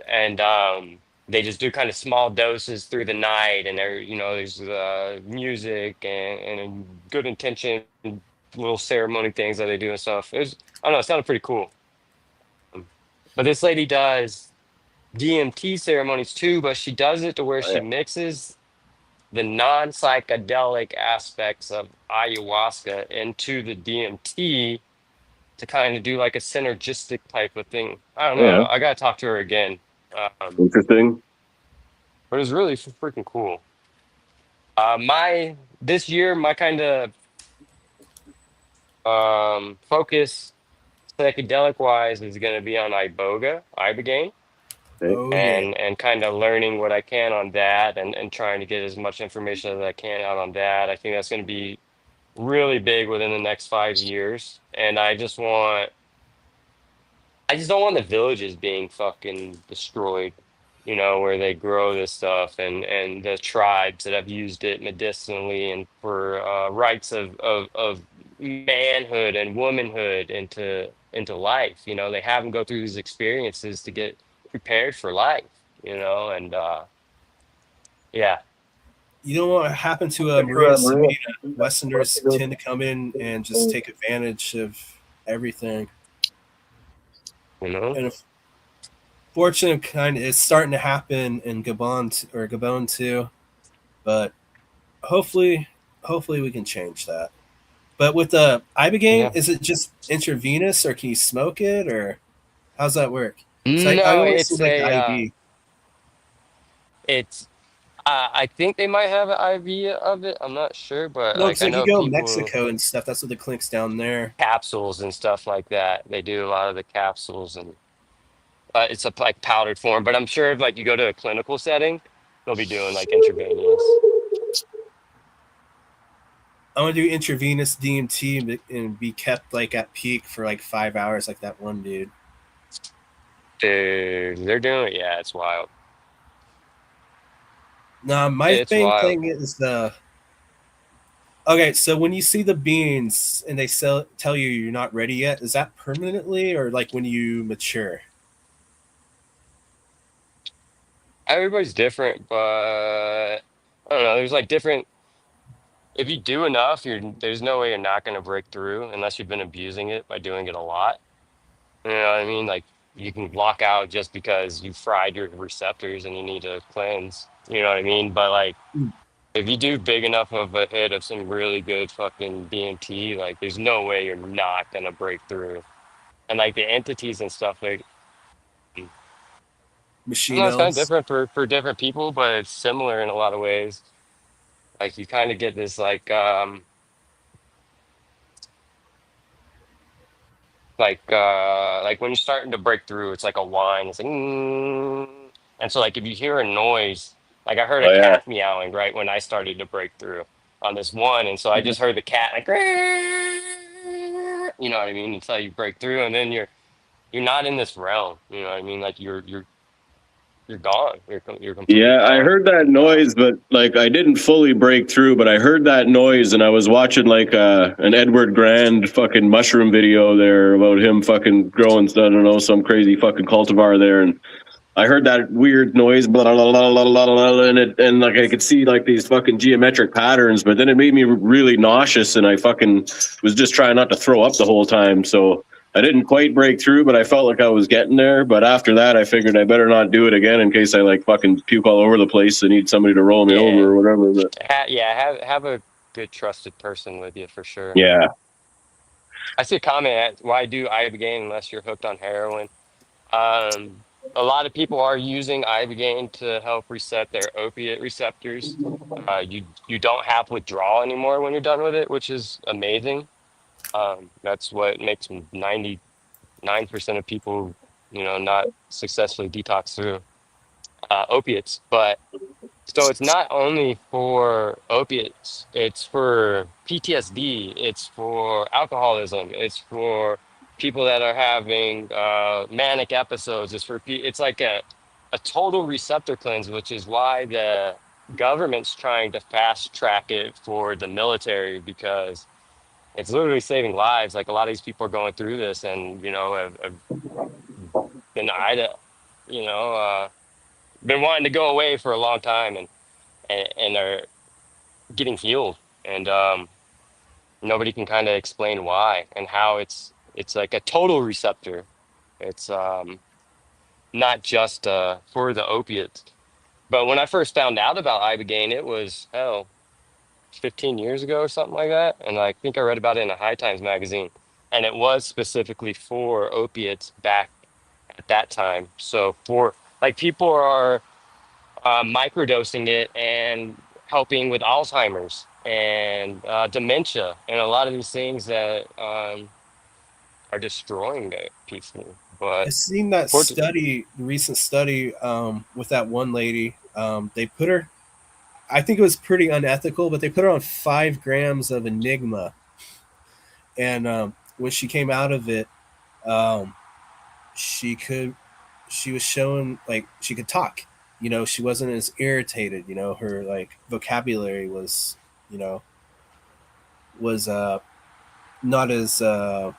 and they just do kind of small doses through the night. And there's music and good intention, little ceremony things that they do and stuff. I don't know, it sounded pretty cool. Um, But this lady does DMT ceremonies too, but she does it to where Oh, she mixes the non-psychedelic aspects of ayahuasca into the DMT to kind of do like a synergistic type of thing. I don't yeah. know. I gotta talk to her again. Um, Interesting. but it's really freaking cool. My this year, my kind of focus psychedelic wise is gonna be on ibogaine, Okay. Oh yeah. and kind of learning what I can on that and trying to get as much information as I can out on that. I think that's gonna be really big within the next 5 years. And I just don't want the villages being fucking destroyed, where they grow this stuff and the tribes that have used it medicinally and for rights of manhood and womanhood into life. They have them go through these experiences to get prepared for life, and yeah. You know what happened to Maria Sabina? Westerners tend to come in and just take advantage of everything. You know? And fortunate kind of it's starting to happen in Gabon too. But hopefully, hopefully we can change that. But with the ibogaine, Yeah. is it just intravenous, or can you smoke it, or how's that work? So I No, always see it's like the a IV. it's I think they might have an IV of it. I'm not sure, but No, like because I like you know go people Mexico and stuff. That's what the clinics down there. capsules and stuff like that. They do a lot of the capsules and it's a like powdered form. But I'm sure if like you go to a clinical setting, they'll be doing like intravenous. I want to do intravenous DMT and be kept like at peak for like 5 hours, like that one dude. Dude, they're doing it. Yeah, it's wild. Nah, my It's main wild. thing is the okay. So when you see the beans and they tell you you're not ready yet, is that permanently or like when you mature? Everybody's different, but I don't know. There's like different. If you do enough, there's no way you're not going to break through unless you've been abusing it by doing it a lot. You know what I mean? Like you can block out just because you fried your receptors and you need to cleanse. You know what I mean? But like if you do big enough of a hit of some really good fucking DMT, like there's no way you're not gonna break through. And like the entities and stuff, like I don't know, it's kind of Machinos. different for different people, but it's similar in a lot of ways. Like you kind of get this like when you're starting to break through, it's like a whine. It's like, and so like if you hear a noise, like I heard a Oh yeah. cat meowing right when I started to break through on this one, and so I just heard the cat like, you know what I mean, until you break through, and then you're not in this realm. You know what I mean? Like you're gone. You're completely Yeah, I gone. heard that noise, but like I didn't fully break through, but I heard that noise and I was watching like an Edward Grand fucking mushroom video there about him fucking growing, I don't know, some crazy fucking cultivar there, and I heard that weird noise, blah, blah, blah, blah, blah, blah, blah, and like I could see like these fucking geometric patterns, but then it made me really nauseous, and I fucking was just trying not to throw up the whole time. So I didn't quite break through, but I felt like I was getting there. But after that, I figured I better not do it again in case I like fucking puke all over the place and need somebody to roll me over Yeah, or whatever. But yeah. Have a good trusted person with you for sure. yeah, I see a comment. Why do ibogaine unless you're hooked on heroin? a lot of people are using ibogaine to help reset their opiate receptors. You don't have withdrawal anymore when you're done with it, which is amazing. That's what makes 99% of people, not successfully detox through opiates. But so it's not only for opiates, it's for PTSD, it's for alcoholism, it's for people that are having manic episodes, it's like a total receptor cleanse, which is why the government's trying to fast track it for the military because it's literally saving lives. Like a lot of these people are going through this and, have been, you know, uh, been wanting to go away for a long time and are getting healed and nobody can kind of explain why and how it's like a total receptor. It's not just for the opiates. But when I first found out about ibogaine, it was 15 years ago or something like that, and I think I read about it in a High Times magazine, and it was specifically for opiates back at that time. So for like people are microdosing it and helping with Alzheimer's and dementia and a lot of these things that are destroying the people. I But seen that fort- study, the recent study, with that one lady. They put her. I think it was pretty unethical, but they put her on 5 grams of Enigma, and when she came out of it, um, she could, she was showing like she could talk. She wasn't as irritated. Her like vocabulary was, you know, was not as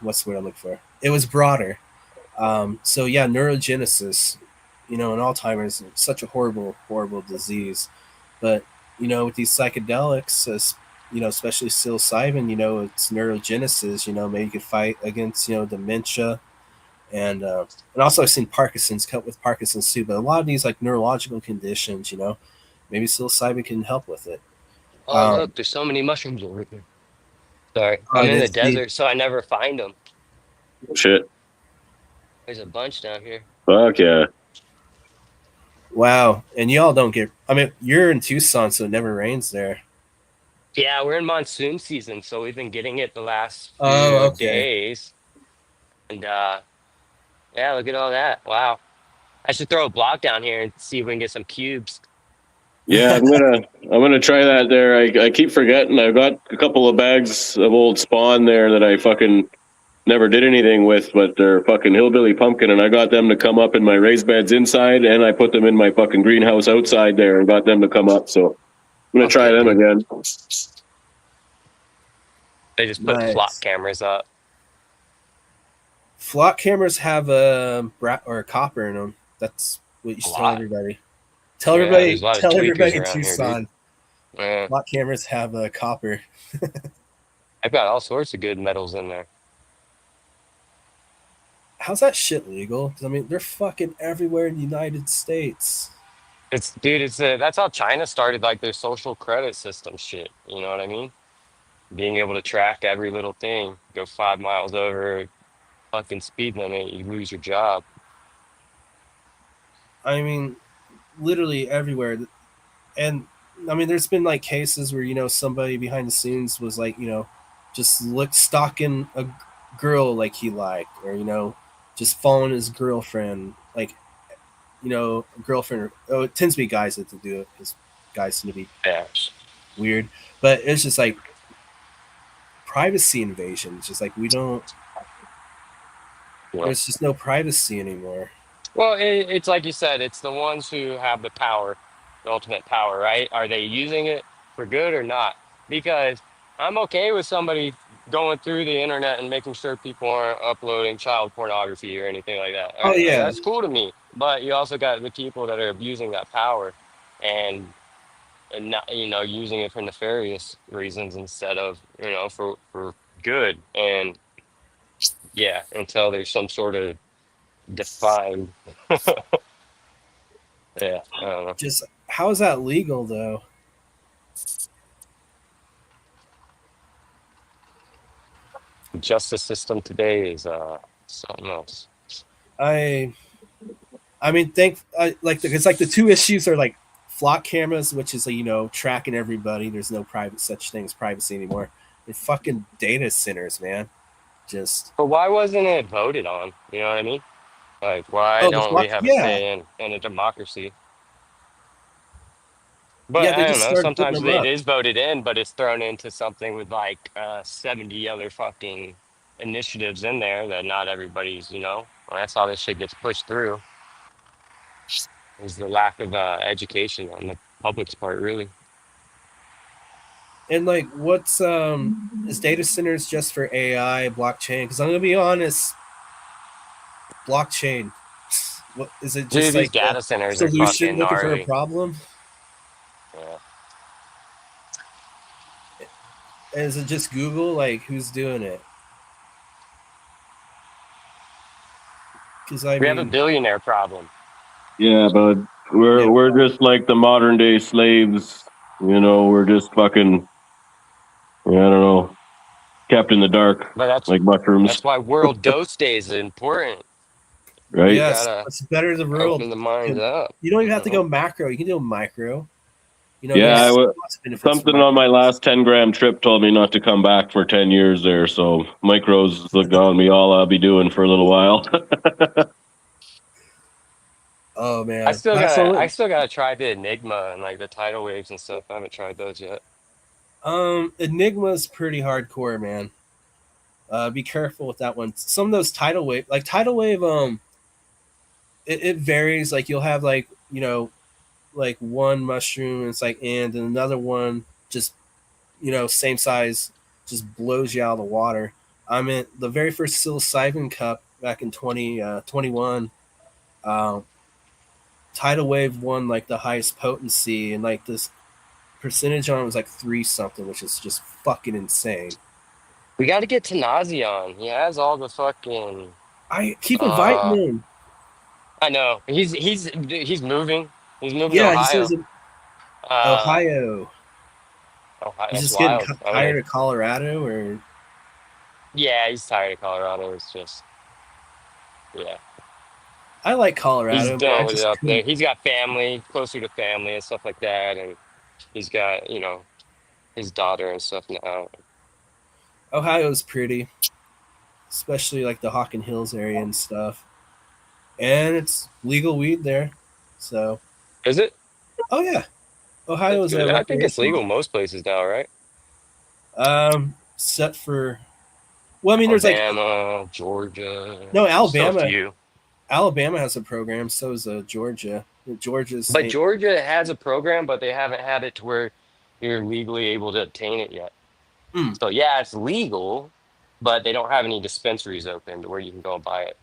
what's the word I'm looking for? It was broader. So yeah, neurogenesis, and Alzheimer's is such a horrible, horrible disease. But with these psychedelics, especially psilocybin, it's neurogenesis. Maybe you could fight against dementia, and also I've seen Parkinson's cut with Parkinson's too. But a lot of these like neurological conditions, maybe psilocybin can help with it. oh Um, look, there's so many mushrooms over here. Sorry, oh, I'm it in the is the desert, so I never find them. Shit. There's a bunch down here. Fuck yeah. wow, and y'all don't get. I mean, you're in Tucson, so it never rains there. Yeah, we're in monsoon season, so we've been getting it the last Oh, few okay. days. And yeah, look at all that. Wow. I should throw a block down here and see if we can get some cubes. Yeah, I'm gonna try that there. I keep forgetting. I've got a couple of bags of old spawn there that I fucking never did anything with, but they're fucking hillbilly pumpkin, and I got them to come up in my raised beds inside, and I put them in my fucking greenhouse outside there and got them to come up. So I'm gonna Fuck try yeah, them dude. again. They just put flock Nice. cameras up. Flock cameras have a or copper in them. That's what you A should tell lot. everybody. Tell Yeah, there's everybody. a lot of Tell tweakers everybody in around here, dude. Tucson. Yeah. Flock cameras have a copper. I've got all sorts of good metals in there. How's that shit legal? 'Cause, I mean, they're fucking everywhere in the United States. It's dude, that's how China started like their social credit system shit. You know what I mean? Being able to track every little thing. Go 5 miles over fucking speed limit, you lose your job. I mean, literally everywhere. And I mean, there's been like cases where somebody behind the scenes was like just look stalking a girl like he liked, or just following his girlfriend, like girlfriend. Oh, it tends to be guys that do it because guys tend to be Yeah. weird. But it's just like privacy invasion. It's just like we don't. Yeah. There's just no privacy anymore. Well, it's like you said, it's the ones who have the power, the ultimate power, right? Are they using it for good or not? Because I'm okay with somebody going through the internet and making sure people aren't uploading child pornography or anything like that. All Oh right, like yeah, that's cool to me. But you also got the people that are abusing that power and not, using it for nefarious reasons instead of, for good. And yeah, until there's some sort of defined, yeah, I don't know. just how is that legal though? Justice system today is something else. I I mean, it's like the two issues are like flock cameras, which is tracking everybody. There's no private such thing as privacy anymore. And fucking data centers, man. Just But why wasn't it voted on? You know what I mean? Like, why the don't we flock. have a Yeah, say in a democracy? But yeah. They I don't just know. started putting Sometimes them it up. is voted in, but it's thrown into something with like 70 other fucking initiatives in there that not everybody's, well, that's how this shit gets pushed through is the lack of education on the public's part, really. And like, what's is data centers just for AI blockchain? Because I'm gonna be honest, blockchain. What is it? Dude, Just these like a data centers are solution fucking looking for a gnarly. problem? Yeah. Is it just Google? Like, who's doing it? Because I We have a mean, billionaire problem. Yeah, but we're yeah. we're just like the modern day slaves. We're just fucking. I don't know, kept in the dark But that's like mushrooms, that's why World Dose Day is important. We right? Yes, gotta it's better the world. open the minds up, You don't even you have to go know? macro. You can do micro. Yeah, There's lots of benefits for something on micro. my last 10-gram trip told me not to come back for 10 years there. So micros look on me all I'll be doing for a little while. Oh I man, still that's gotta all. I still gotta try the Enigma and like the tidal waves and stuff. I haven't tried those yet. Enigma's pretty hardcore, man. Be careful with that one. Some of those tidal wave, it varies. Like you'll have like one mushroom, and it's like and another one just same size, just blows you out of the water. I mean, the very first psilocybin cup back in 2021, tidal wave won like the highest potency, and like this percentage on it was like three something, which is just fucking insane. We gotta get Tanazi on. He has all the fucking I keep inviting uh him. I know. He's moving. He's moving to Yeah, he says Ohio. in Uh Ohio. Ohio, He's that's just getting wild. I'm gonna tired of Colorado, or yeah, he's tired of Colorado. It's just yeah. I like He's Colorado, man. I done with it just up there. couldn't. He's got family, closer to family and stuff like that, and he's got, his daughter and stuff now. Ohio's pretty, especially like the Hawken Hills area and stuff, and it's legal weed there. So, Is it? oh yeah, That's Ohio's good. I think it's legal recreational. most places now, right? Set for well, I mean, there's like Alabama, Georgia, no still a Alabama. few. Alabama has a program. So is Georgia. Georgia's But ain't. Georgia has a program, but they haven't had it to where you're legally able to obtain it yet. Mm, So yeah, it's legal, but they don't have any dispensaries open to where you can go and buy it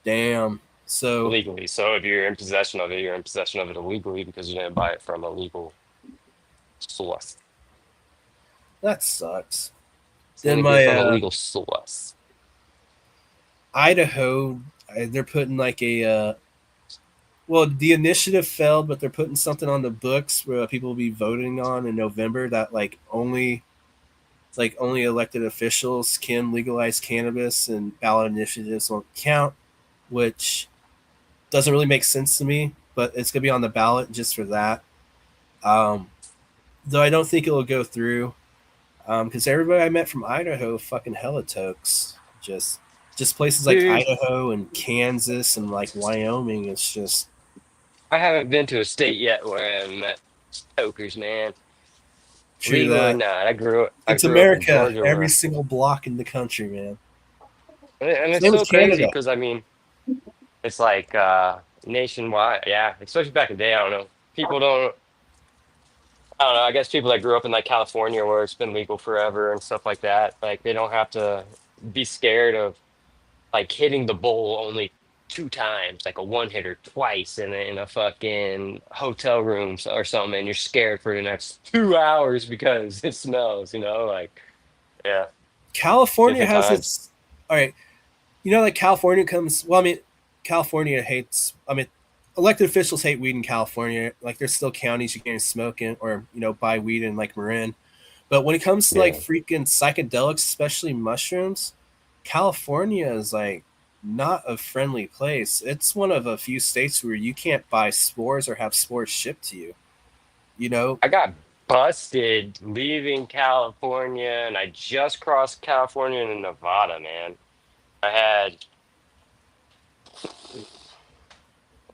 damn. So legally. So if you're in possession of it, you're in possession of it illegally because you didn't buy it from a legal source. that sucks. It's Then only my from a legal source. Idaho, they're putting like a well, the initiative failed, but they're putting something on the books where people will be voting on in November that only elected officials can legalize cannabis and ballot initiatives won't count, which doesn't really make sense to me. But it's gonna be on the ballot just for that. Um, though I don't think it will go through because everybody I met from Idaho fucking hella tokes. Just places like Dude, Idaho and Kansas and like Wyoming. It's just I haven't been to a state yet where I've met tokers, man. true Legal or that not. I it's grew up in America. Georgia Every where single block in the country, man. and it's Same as so crazy Canada. because I mean it's like nationwide. Yeah, especially back in the day, I don't know. People don't I don't know, I guess people that grew up in like California where it's been legal forever and stuff like that, like they don't have to be scared of like hitting the bowl only two times, like a one hitter twice in a fucking hotel room or something, and you're scared for the next 2 hours because it smells, like yeah, California different has times. its all right. Like California comes. Well, I mean, California hates. I mean, elected officials hate weed in California. Like, there's still counties you can't smoke in or buy weed in, like Marin. But when it comes to like Yeah. freaking psychedelics, especially mushrooms, California is like not a friendly place. It's one of a few states where you can't buy spores or have spores shipped to you. You know, I got busted leaving California, and I just crossed California into Nevada, man. I had,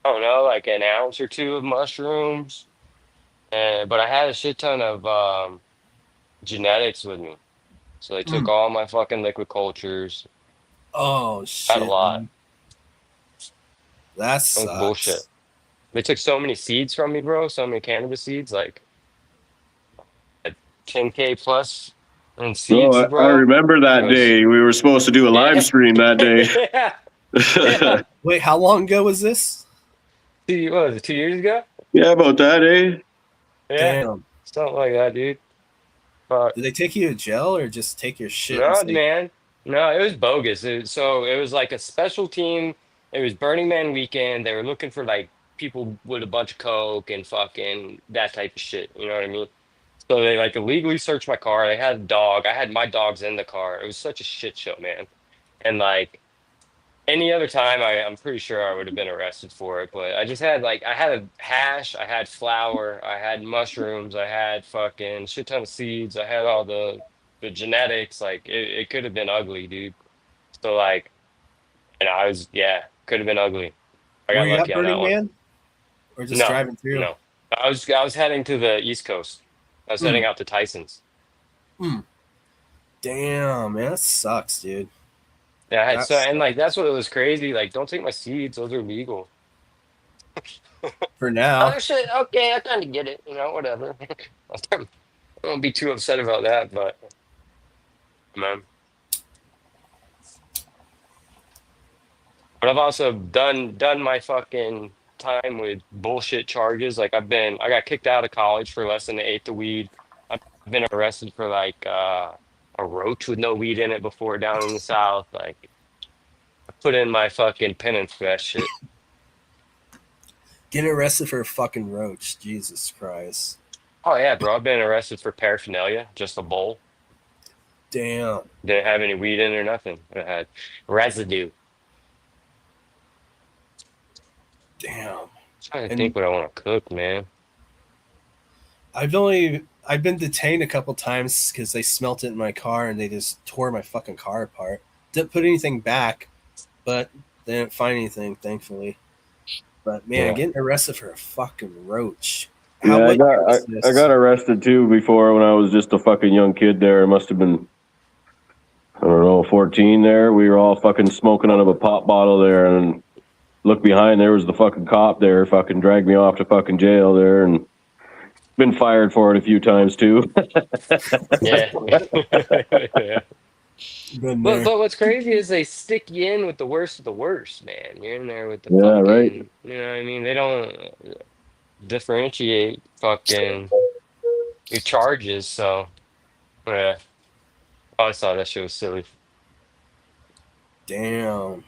I don't know, like an ounce or two of mushrooms, and but I had a shit ton of genetics with me. So they took mm, all my fucking liquid cultures. oh I had a shit, lot. man. That It was bullshit. sucks. They took so many seeds from me, bro. So many cannabis seeds, like 10K plus in seeds, Bro, I bro. remember It that was, day. We were supposed to do a live yeah, stream that day. yeah, yeah. Wait, how long ago was this? What was it, 2 years ago? Yeah, about that, eh? Yeah, Damn. something like that, dude. Fuck. Did they take you to jail or just take your shit and No, say, man. No, it was bogus. So it was like a special team. It was Burning Man weekend. They were looking for like people with a bunch of coke and fucking that type of shit. You know what I mean? So they like illegally searched my car. They had a dog. I had my dogs in the car. It was such a shit show, man. And like any other time, I'm pretty sure I would have been arrested for it. But I just had like I had a hash, I had flour, I had mushrooms, I had fucking shit ton of seeds, I had all the genetics. Like it could have been ugly, dude. So like, and I was yeah, could have been ugly. I were got you at lucky on that Burning one. Man or just No, driving through? no. I was heading to the East Coast. I was heading Mm, out to Tyson's. mm. Damn, man, that sucks, dude. Yeah, I had That so and like sucks. that's what was crazy. Like, don't take my seeds; those are legal. For now. Oh shit! Okay, I kind of get it. You know, whatever. I won't be too upset about that, but man. But I've also done my fucking time with bullshit charges. Like I got kicked out of college for less than an eighth of weed. I've been arrested for like a roach with no weed in it before down in the South. Like I put in my fucking penance for that shit. Getting arrested for a fucking roach. Jesus Christ. Oh yeah, bro. I've been arrested for paraphernalia, just a bowl. Damn. Didn't have any weed in it or nothing. It had residue. Damn. Trying to And think what I want to cook, man. I've been detained a couple times because they smelt it in my car and they just tore my fucking car apart. Didn't put anything back, but they didn't find anything, thankfully. But man, Yeah. getting arrested for a fucking roach. How Yeah, what year was I got this? arrested too before when I was just a fucking young kid there. It must have been, I don't know, 14 there. We were all fucking smoking out of a pop bottle there and looked behind, there was the fucking cop there, fucking dragged me off to fucking jail there and been fired for it a few times too. Yeah. Yeah. Been But there. what's crazy is they stick you in with the worst of the worst, man. You're in there with the Yeah, right. fucking, you know what I mean? They don't differentiate fucking your charges, so yeah. I always thought that shit was silly. Damn.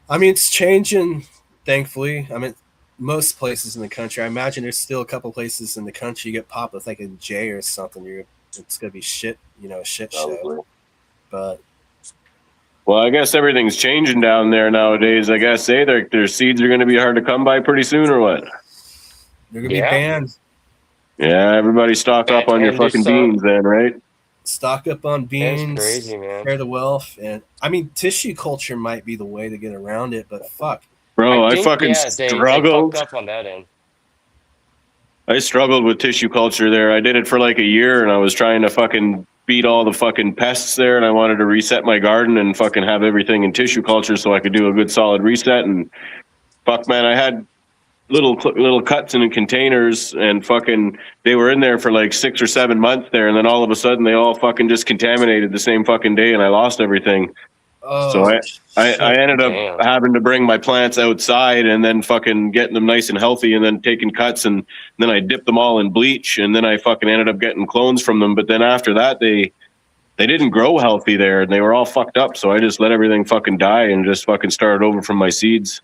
I mean, it's changing, thankfully. I mean, most places in the country. I imagine there's still a couple places in the country you get popped with like a J or something. It's gonna be shit, a shit show. Probably. But Well, I guess everything's changing down there nowadays. I guess their seeds are going to be hard to come by pretty soon, or what? they're gonna be Yeah. banned. Yeah, everybody stock up on your And there's fucking beans, then, right? Stock up on it's beans, crazy, man. share the wealth, and I mean, tissue culture might be the way to get around it. But fuck, I Bro, I think, fucking yeah, they fucked struggled. up on that end. I struggled with tissue culture there. I did it for like a year, and I was trying to fucking beat all the fucking pests there, and I wanted to reset my garden and fucking have everything in tissue culture so I could do a good solid reset. And fuck, man, I had little cuts in containers, and fucking they were in there for like 6 or 7 months there, and then all of a sudden they all fucking just contaminated the same fucking day, and I lost everything. So oh I shit, ended up Damn. having to bring my plants outside and then fucking getting them nice and healthy and then taking cuts, and then I dipped them all in bleach, and then I fucking ended up getting clones from them. But then after that, they didn't grow healthy there, and they were all fucked up. So I just let everything fucking die and just fucking started over from my seeds.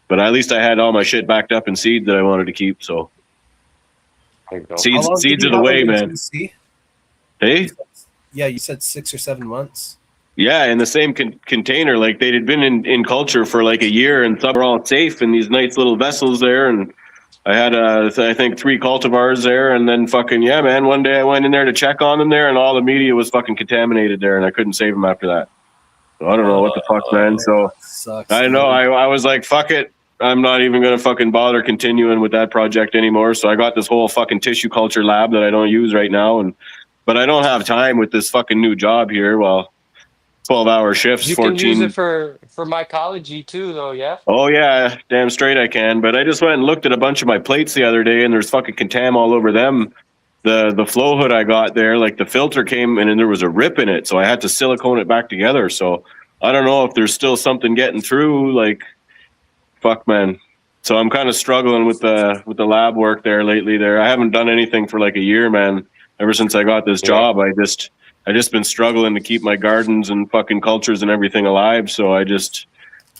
But at least I had all my shit backed up in seeds that I wanted to keep. So There you go. how seeds long did seeds you are the have them way, in man. QC? Hey, Yeah, you said 6 or 7 months. Yeah, in the same container. Like they'd been in culture for like a year, and some were all safe in these nice little vessels there. And I had, I think, 3 cultivars there, and then fucking yeah, man. One day I went in there to check on them there, and all the media was fucking contaminated there, and I couldn't save them after that. So I don't know what the fuck, man. So Sucks, I dude. know I was like, fuck it. I'm not even gonna fucking bother continuing with that project anymore. So I got this whole fucking tissue culture lab that I don't use right now, and but I don't have time with this fucking new job here. Well, 12-hour shifts, You can use it 14. for mycology too, though. Yeah. Oh yeah, damn straight I can. But I just went and looked at a bunch of my plates the other day, and there's fucking contam all over them. The flow hood I got there, like the filter came and then there was a rip in it, so I had to silicone it back together. So I don't know if there's still something getting through. Like, fuck, man. So I'm kind of struggling with the lab work there lately. There, I haven't done anything for like a year, man. Ever since I got this Yeah. job, I just been struggling to keep my gardens and fucking cultures and everything alive. So I just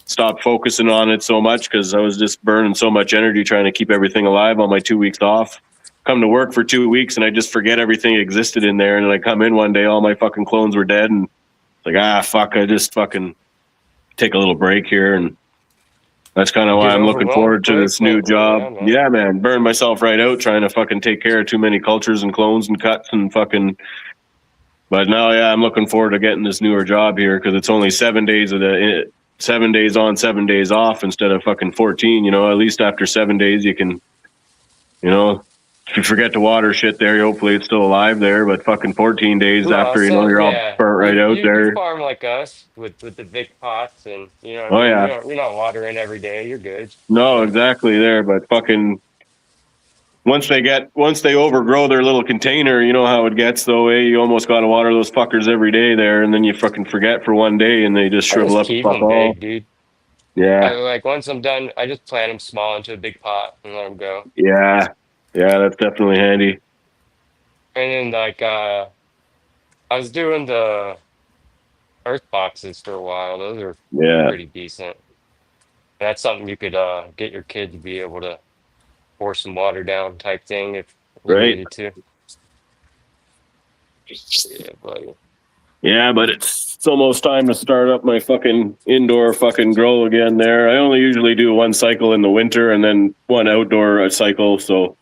stopped focusing on it so much because I was just burning so much energy trying to keep everything alive on my 2 weeks off. Come to work for 2 weeks and I just forget everything existed in there. And then I come in one day, all my fucking clones were dead, and it's like, fuck, I just fucking take a little break here. And that's kind of why Get I'm looking overwhelmed forward to quick, this new but job. yeah, man. Yeah, man, burn myself right out trying to fucking take care of too many cultures and clones and cuts and fucking. But now, yeah, I'm looking forward to getting this newer job here because it's only 7 days 7 days on, 7 days off instead of fucking 14. You know, at least after 7 days you can, you know, if you forget to water shit there, hopefully it's still alive there. But fucking 14 days No, after, you know, so you're all yeah, burnt right out you there. farm like us with the big pots, and you know what I Oh mean. yeah, You're not watering every day. You're good. no, exactly there. But fucking once they overgrow their little container, you know how it gets though. You almost got to water those fuckers every day there, and then you fucking forget for one day, and they just I shrivel just up and keep fuck them all. big, dude. I Yeah, like once I'm done, I just plant them small into a big pot and let them go. yeah, yeah. That's definitely handy. And then like I was doing the earth boxes for a while. Those are Yeah, pretty decent. That's something you could get your kid to be able to pour some water down type thing if you right. needed to. Yeah, but Yeah, but it's almost time to start up my fucking indoor fucking grow again there. I only usually do one cycle in the winter and then one outdoor cycle. So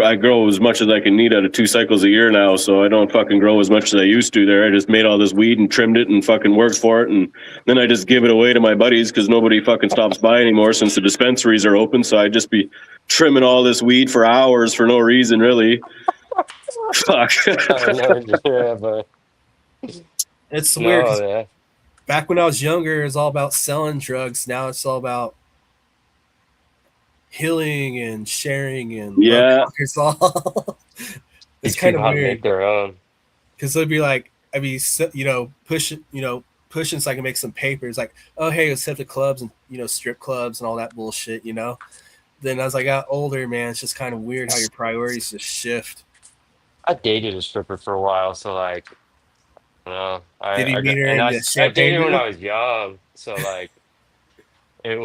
I grow as much as I can need out of 2 cycles a year now. So I don't fucking grow as much as I used to there. I just made all this weed and trimmed it and fucking worked for it. And then I just give it away to my buddies because nobody fucking stops by anymore since the dispensaries are open. So I just be trimming all this weed for hours for no reason, really. Fuck. I know, yeah, but It's weird no, because yeah. back when I was younger, it was all about selling drugs. Now it's all about healing and sharing and love Yeah. conquers all. It's Teach kind people of how to make weird their own. because it'd be like, I'd be, pushing so I can make some papers. Like, oh, hey, let's set the clubs and, strip clubs and all that bullshit. Then as I got older, man, it's just kind of weird how your priorities just shift. I dated a stripper for a while, so like, you know, Did he I got, meet her and in the I champagne dated when room? I was young, so like, it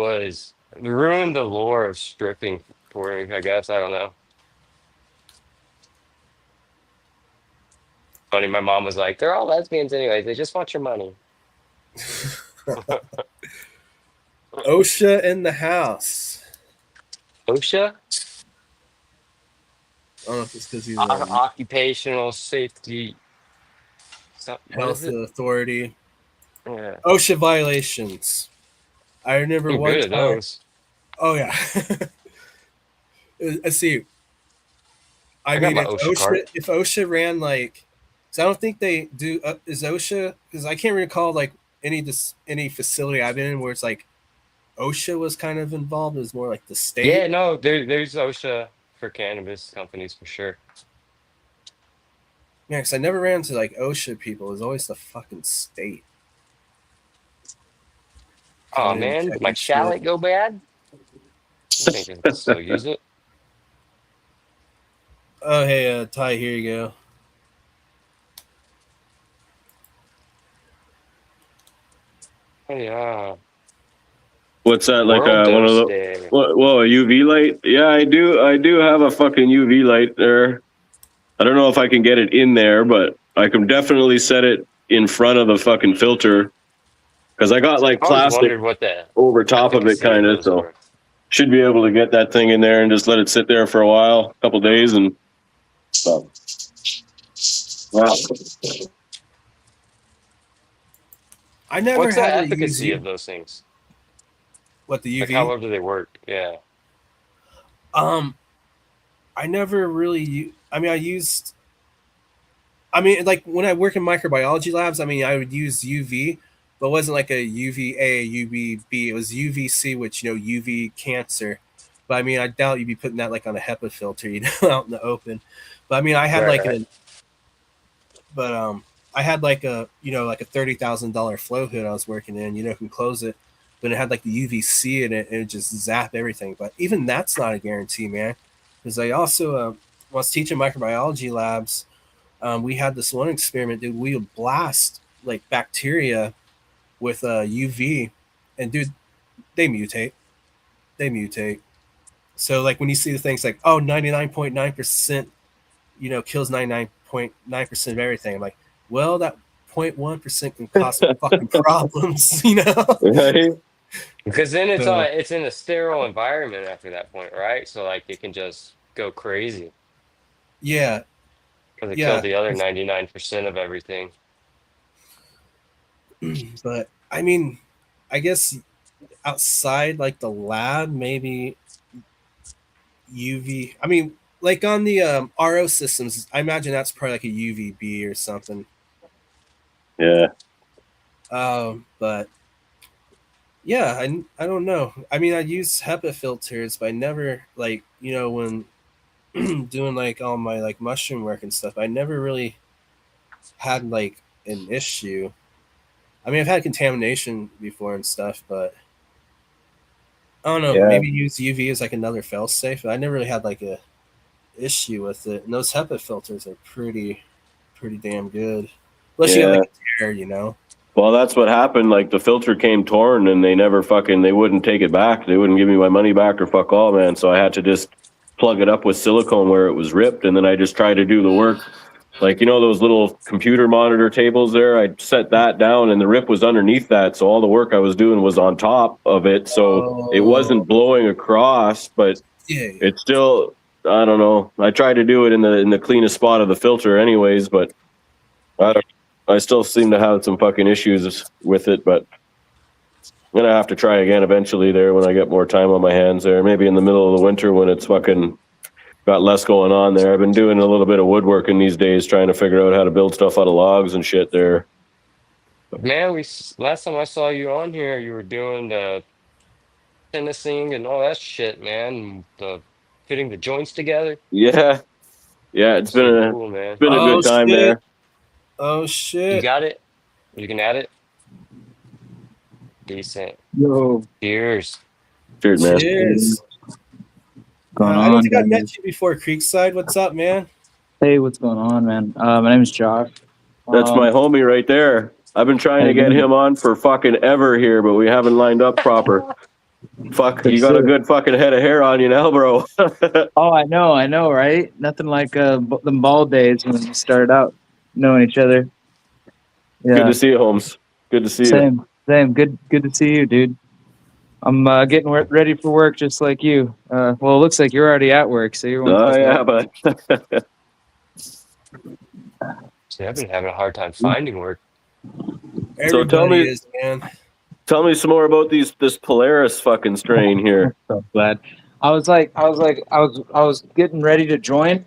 ruined the lore of stripping for me. I guess I don't know. Funny, my mom was like, "They're all lesbians anyways. They just want your money." OSHA in the house. OSHA, I don't know if it's because he's a occupational safety. What is health it? authority. Yeah, OSHA violations. I remember I'm one good at time. those. Oh yeah. Let's see. I I got mean, my if OSHA card. OSHA ran like, so I don't think they do. Is OSHA, because I can't recall like any facility I've been in where it's like OSHA was kind of involved. It was more like the Yeah, state. no, there's OSHA for cannabis companies for sure. Yeah, because I never ran into like OSHA people. It was always the fucking state Oh coming in and man, did my checking shit. shallot go bad? I think I can still use it. Oh hey, Ty, here you go. Oh, yeah. What's that, like World one of Dose the Day. whoa, a UV light? Yeah, I do have a fucking UV light there. I don't know if I can get it in there, but I can definitely set it in front of the fucking filter because I got like I always plastic wondered what the over top of it, efficacy of kind of. those So were. should be able to get that thing in there and just let it sit there for a while, a couple days, and so. Well, I never What's the had to use efficacy you. of those things? What, the Like, UV? however they work. Yeah. Um, I never really. I mean, I used. I mean, like when I work in microbiology labs, I mean, I would use UV, but it wasn't like a UVA, UVB. It was UVC, which UV cancer. But I mean, I doubt you'd be putting that like on a HEPA filter, out in the open. But I mean, I had Right, like right. but I had like a like a $30,000 flow hood I was working in. Can close it, but it had like the UVC in it, and it just zap everything. But even that's not a guarantee, man. Because I also was teaching microbiology labs. We had this one experiment, dude. We would blast like bacteria with UV, and dude, they mutate. They mutate. So like when you see the things like 99.9%, kills 99.9% of everything. I'm like, well, that 0.1% can cause some fucking problems, right? Because then So it's in a sterile environment after that point, right? So like it can just go crazy yeah, because it killed yeah. the other 99% of everything. But I mean, I guess outside like the lab, maybe UV. I mean, like on the RO systems, I imagine that's probably like a UVB or something. Yeah, But yeah, I don't know. I mean, I use HEPA filters, but I never like when doing like all my like mushroom work and stuff. I never really had like an issue. I mean, I've had contamination before and stuff, but I don't know. yeah, Maybe use UV as like another fail safe. I never really had like a issue with it. And those HEPA filters are pretty damn good. Unless you got yeah. like a tear. Well, that's what happened. Like the filter came torn, and they wouldn't take it back. They wouldn't give me my money back or fuck all, man. So I had to just plug it up with silicone where it was ripped, and then I just tried to do the work. Like those little computer monitor tables there. I set that down, and the rip was underneath that, so all the work I was doing was on top of it. So it Oh, wasn't blowing across, but yeah. it's still. I don't know. I tried to do it in the cleanest spot of the filter, anyways, but I don't. I still seem to have some fucking issues with it, but I'm gonna have to try again eventually. There, when I get more time on my hands, there, maybe in the middle of the winter when it's fucking got less going on there. I've been doing a little bit of woodworking these days, trying to figure out how to build stuff out of logs and shit. There, Man, last time I saw you on here, you were doing the tennising and all that shit, man. The fitting the joints together. yeah, yeah. Super cool, man. It's been a Oh good time shit. there. Oh You shit. got it? You can add it? Decent. Yo, Cheers. Cheers, man. Cheers. going I don't on, think I guys? met you before, Creekside. What's up, man? Hey, what's going on, man? My name is Josh. That's my homie right there. I've been trying How to you get doing? him on for fucking ever here, but we haven't lined up proper. Fuck, you Yes, got a sir. good fucking head of hair on you now, bro. Oh, I know, right? Nothing like them bald days when we started out knowing each other. Good Yeah, to see you, Holmes. Good to see you. same. Good to see you, dude. I'm getting ready for work just like you. Well, it looks like you're already at work, so you're one Oh step yeah, ahead. but See, I've been having a hard time finding work. so Everybody is, man. tell me some more about this Polaris fucking strain here. So glad. I was getting ready to join.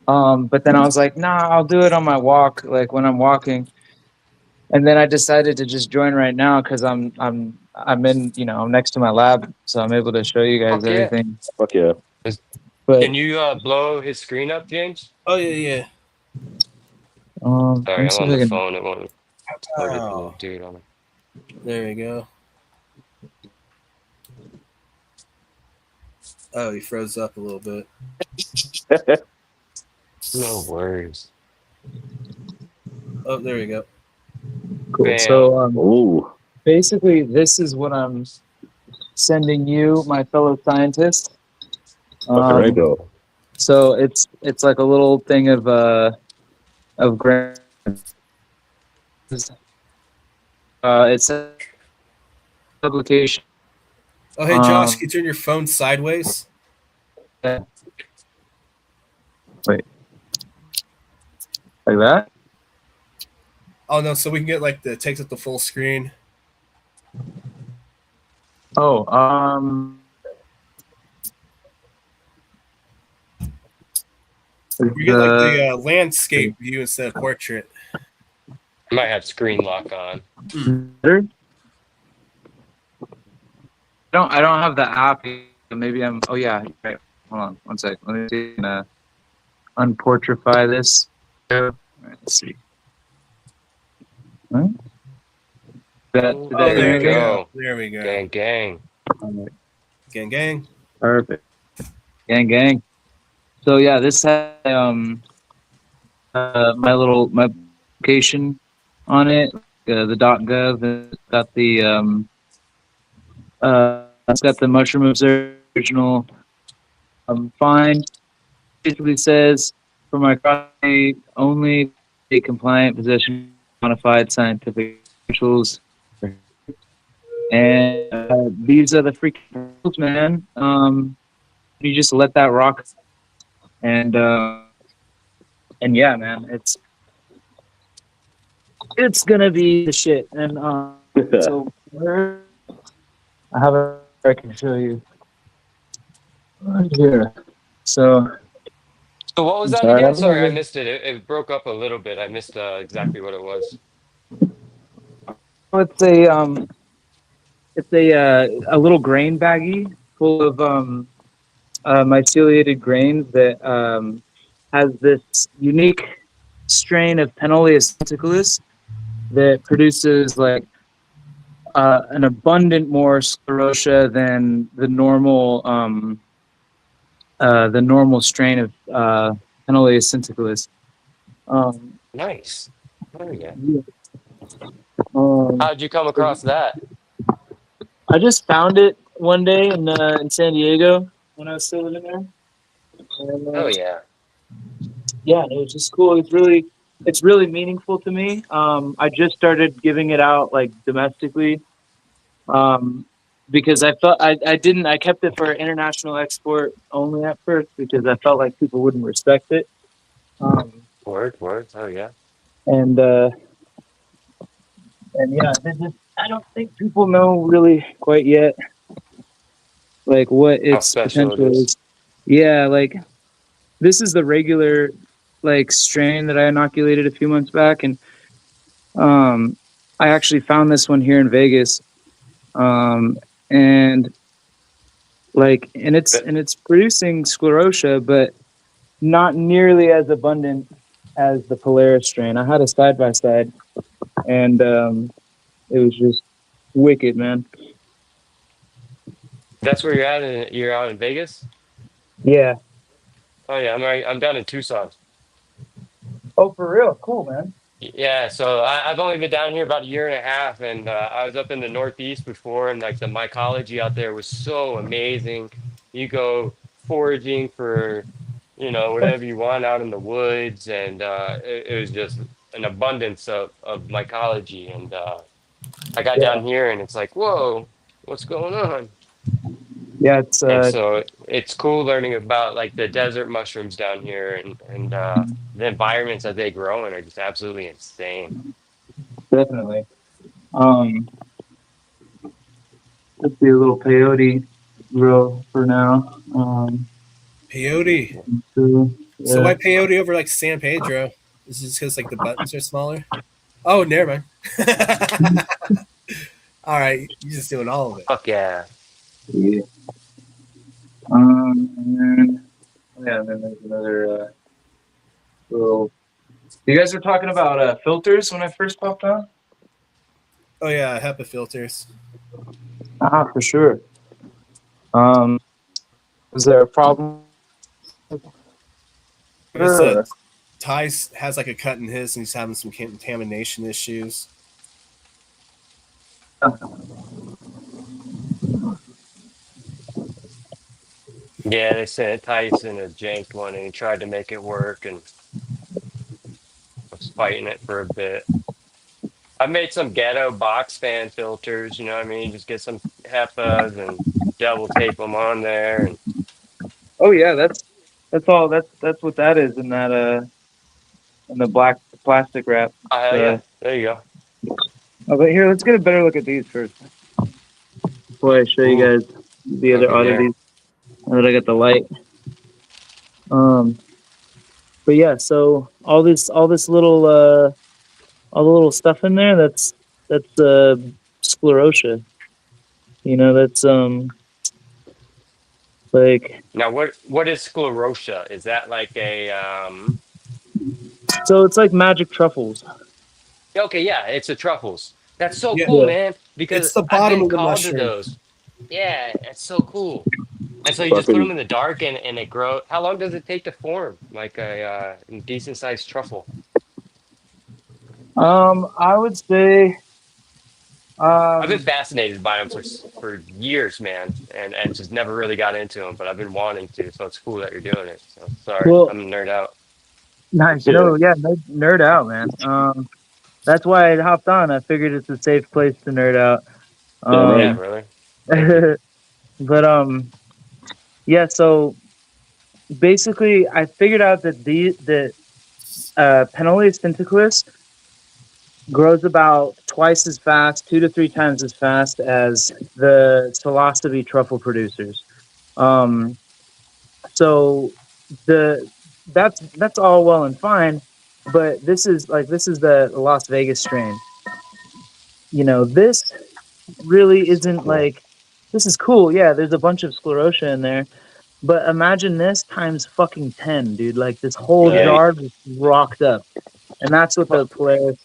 But then I was like, nah, I'll do it on my walk, like when I'm walking. And then I decided to just join right now because I'm in, I'm next to my lab, so I'm able to show you guys Fuck yeah. everything. Fuck yeah. But Can you blow his screen up, James? Oh yeah, let Sorry, me I'm see if on I the can. phone. It won't yeah. let it Oh, do it on it. there we go. Oh, he froze up a little bit. No worries. Oh, there we go. Cool. Bam. So Oh, basically, this is what I'm sending you, my fellow scientist. fucking right, bro. So it's like a little thing of grain. It's a publication. Oh, hey Josh, can you turn your phone sideways? Wait, like that? Oh no, so we can get like the takes up the full screen. Oh, We get like the the landscape view instead of portrait. I might have screen lock on. better? I don't have the app. Maybe I'm. Oh yeah, right. Hold on, one sec. Let me see. Unportrify this. All right, let's see. Huh? Oh, Did that Oh, do there we there we anything? go. go. There we go. Gang, gang. All right, Gang, gang. perfect. Gang, gang. So yeah, this has my application on it, the .gov. It's got the mushroom observer original find. Basically says for my property only a compliant possession modified scientific tools. And these are the freaking rules, man. You just let that rock, and yeah, man, it's gonna be the shit. And so I have a I can show you right here. So So what was I'm that sorry, again? I'm Sorry, I gonna. missed it. It broke up a little bit. I missed exactly what it was. It's a little grain baggie full of myceliated grains that has this unique strain of Penoleus tentaculus that produces like an abundant more sclerotia than the normal strain of Penoleus tentaculus. Um, Nice. Oh yeah. yeah. um, How'd you come across that? I just found it one day in San Diego when I was still living there. And, Oh yeah. yeah, it was just cool. It's really meaningful to me. I just started giving it out like domestically, um, because I kept it for international export only at first because I felt like people wouldn't respect it. Um, Word, word. Oh yeah. and yeah, I don't think people know really quite yet like what How its special it potential is. is. Yeah, like this is the regular like strain that I inoculated a few months back, and um, I actually found this one here in Vegas, um, and But it's producing sclerotia, but not nearly as abundant as the Polaris strain. I had a side by side, and it was just wicked, man. that's where you're at. You're out in Vegas. Yeah. Oh yeah. I'm right. I'm down in Tucson. Oh, for real? Cool, man. Yeah, so I've only been down here about a year and a half, and I was up in the Northeast before, and like the mycology out there was so amazing. You go foraging for, whatever you want out in the woods, and it was just an abundance of mycology. And I got Yeah. down here, and it's like, whoa, what's going on? Yeah, it's And so it's cool learning about like the desert mushrooms down here, and the environments that they grow in are just absolutely insane. definitely. Um, let's be a little peyote grow for now. Peyote. So, So yeah. why peyote over like San Pedro? Is it just because like the buttons are smaller? Oh, never mind. All right, you're just doing all of it. Fuck yeah. Yeah. And then there's another little. You guys were talking about filters when I first popped on. Oh yeah, HEPA filters. Ah, for sure. Um, is there a problem? Like I said, Sure. Ty's has like a cut in his, and he's having some contamination issues. Yeah, they sent Tyson a jank one and he tried to make it work and was fighting it for a bit. I've made some ghetto box fan filters. You know what I mean? Just get some HEPAs and double tape them on there, and Oh yeah, that's all. That's what that is in the black plastic wrap. yeah, there you go. Oh, but here, let's get a better look at these first before I show you Ooh, guys the other looking here. oddities. Now that I got the light. Um, but yeah, so all this little all the little stuff in there. That's sclerotia. You know, that's like Now, what is sclerotia? Is that like a so it's like magic truffles. Okay, yeah, it's the truffles. That's so Yeah, cool, Yeah. man, because it's the I've bottom been of the called to mushroom. those. Yeah, that's so cool. And so you just put them Fucking in the dark and it grow. How long does it take to form like a decent sized truffle? I would say I've been um fascinated by them for years, man, and just never really got into them, but I've been wanting to. So it's cool that you're doing it. So sorry, well I'm a nerd out. nice. yeah, No, yeah, nerd out, man. That's why I hopped on. I figured it's a safe place to nerd out. damn Yeah, right. Um, brother. Thank you. but yeah. So basically, I figured out that Panoleus sintiquus grows about twice as fast, 2 to 3 times as fast as the psilocybe truffle producers. Um, so the that's all well and fine, but this is the Las Vegas strain. You know, this really isn't Cool. like this is cool. Yeah, there's a bunch of sclerotia in there, but imagine this times fucking 10, dude. Like this whole Right. jar just rocked up, and that's what the Well, Polaris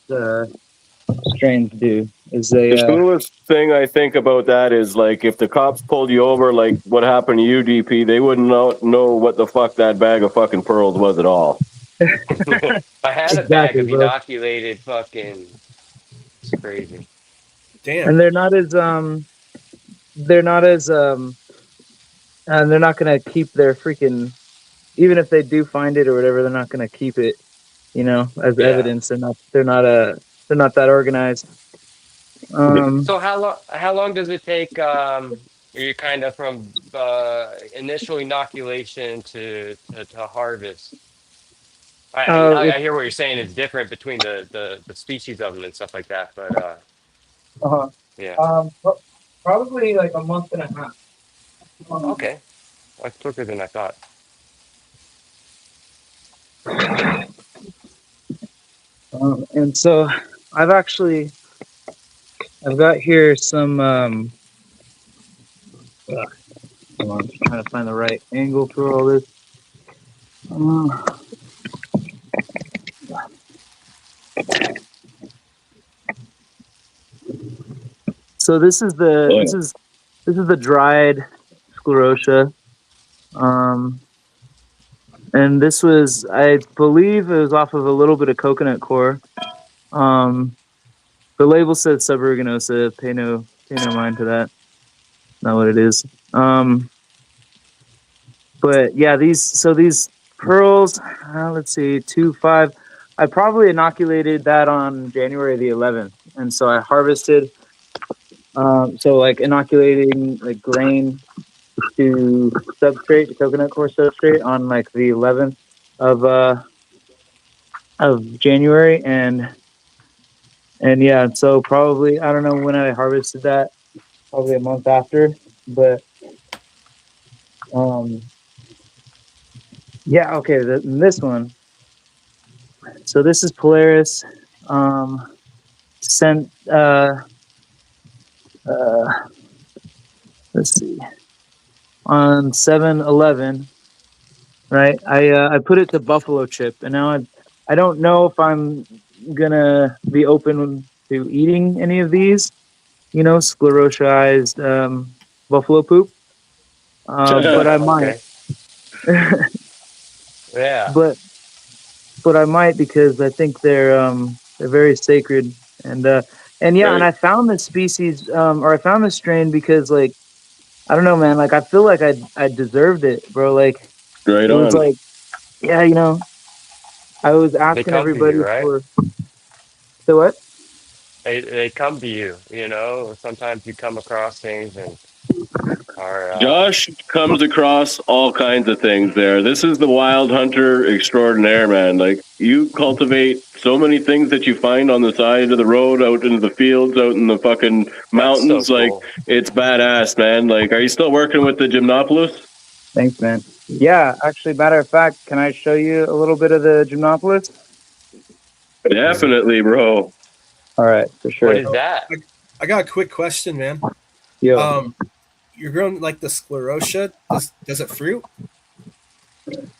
strains do. Is they The coolest thing I think about that is like if the cops pulled you over, like what happened to you, DP, they wouldn't know what the fuck that bag of fucking pearls was at all. I had a bag exactly, of bro. inoculated fucking. It's crazy. Damn. And they're not as and they're not gonna keep their freaking even if they do find it or whatever, they're not gonna keep it, you know, as Yeah. evidence. They're not that organized. Um So how long does it take you kind of from initial inoculation to harvest? it, I hear what you're saying is different between the species of them and stuff like that, but uh yeah. probably like a month and a half. Okay. That's quicker than I thought. And so I've actually I've got here some hold on, I'm trying to find the right angle for all this. Uh, so this is the dried sclerotia. Um, and this was, I believe, it was off of a little bit of coconut core. Um, the label says suberuginosa. Pay no mind to that. Not what it is. But yeah, these pearls. Let's see, 2, 5. I probably inoculated that on January the 11th, and so I harvested. So like inoculating like grain to substrate, to coconut core substrate on like the 11th of uh of January, and yeah, so probably I don't know when I harvested that, probably a month after, but um yeah, okay, this one. So this is Polaris sent uh let's see, on 7/11, right? I put it to buffalo chip, and now I don't know if I'm gonna be open to eating any of these, you know, sclerosized buffalo poop. But I might. Okay. Yeah. but but I might because I think they're very sacred, and yeah, and Right. I found this species or I found this strain because like I don't know, man, like I feel like I deserved it, bro. Like Right it was on. like yeah, you know, I was They asking come for you, everybody right? for the what? they come to you, you know. Sometimes you come across things and are Josh comes across all kinds of things there. This is the wild hunter extraordinaire, man. Like, you cultivate so many things that you find on the side of the road, out in the fields, out in the fucking that's so mountains. Like, cool. it's badass, man. Like, are you still working with the Gymnopolis? Thanks, man. Yeah, actually, matter of fact, can I show you a little bit of the Gymnopolis? Definitely, bro. All right, for What sure. is Oh, that? I got a quick question, man. Yo, Um, you're growing like the sclerotia. Does it fruit?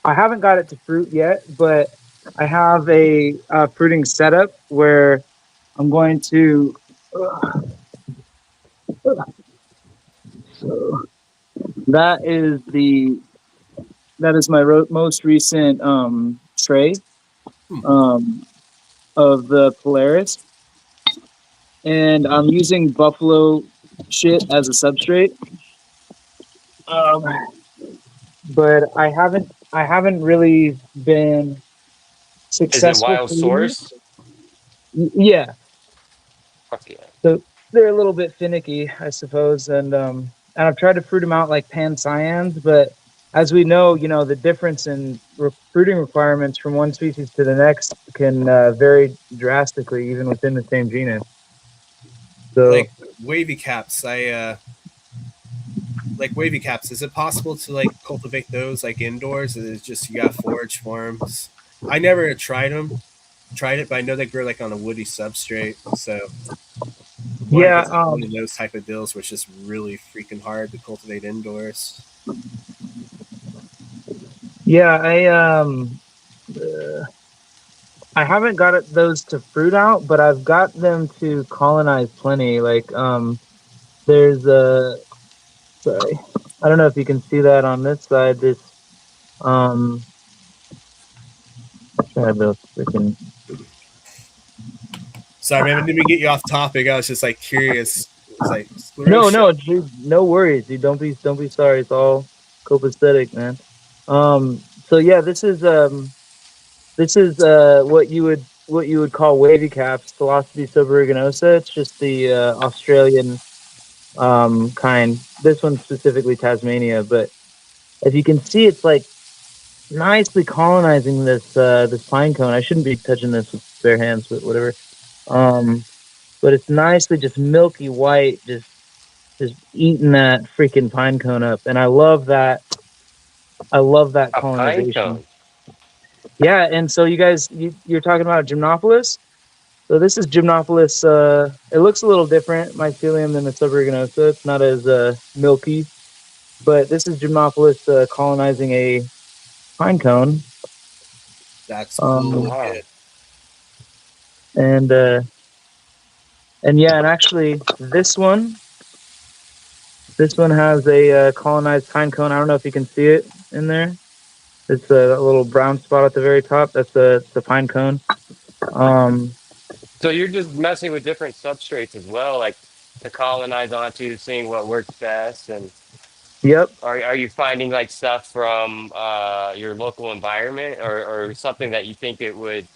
I haven't got it to fruit yet, but I have a fruiting setup where I'm going to. So that is the that is my most recent tray Hmm. um, of the Polaris, and I'm using buffalo shit as a substrate. Um, but I haven't really been Is it successful wild fruiting source? it. Yeah, Fuck yeah. so they're a little bit finicky, I suppose, and I've tried to fruit them out like pan cyans, but as we know, the difference in fruiting requirements from one species to the next can vary drastically, even within the same genus. So Like wavy caps. Like wavy caps. Is it possible to like cultivate those like indoors? Or is it just you got forage forms? I never tried it, but I know they grow like on a woody substrate. So what if yeah, it's like one of those type of deals where it's just really freaking hard to cultivate indoors? yeah, I haven't got those to fruit out, but I've got them to colonize plenty. Like there's a sorry, I don't know if you can see that on this side. This um, I have those freaking. Sorry, man. Let me get you off topic. I was just like curious. It's like No, sclerotia. no, dude, no worries, dude. Don't be sorry. It's all copacetic, man. So yeah, this is what you would call wavy caps, Philosophy suburiginosa. It's just the Australian kind. This one's specifically Tasmania, but as you can see, it's like nicely colonizing this pine cone. I shouldn't be touching this with bare hands, but whatever. Um, but it's nicely just milky white, just eating that freaking pine cone up, and I love that. I love that A pine colonization. cone. Yeah, and so you guys, you're talking about Gymnopolis. So this is Gymnopolis. It looks a little different, mycelium, than the suburiginosa. It's not as milky, but this is Gymnopolis colonizing a pine cone. That's Oh, cool, Um, wow. kid. and uh, and yeah, and actually this one has a colonized pine cone. I don't know if you can see it in there. It's a little brown spot at the very top. That's the pine cone. Um, So you're just messing with different substrates as well, like to colonize onto, seeing what works best. And yep. are you finding like stuff from your local environment, or something that you think it would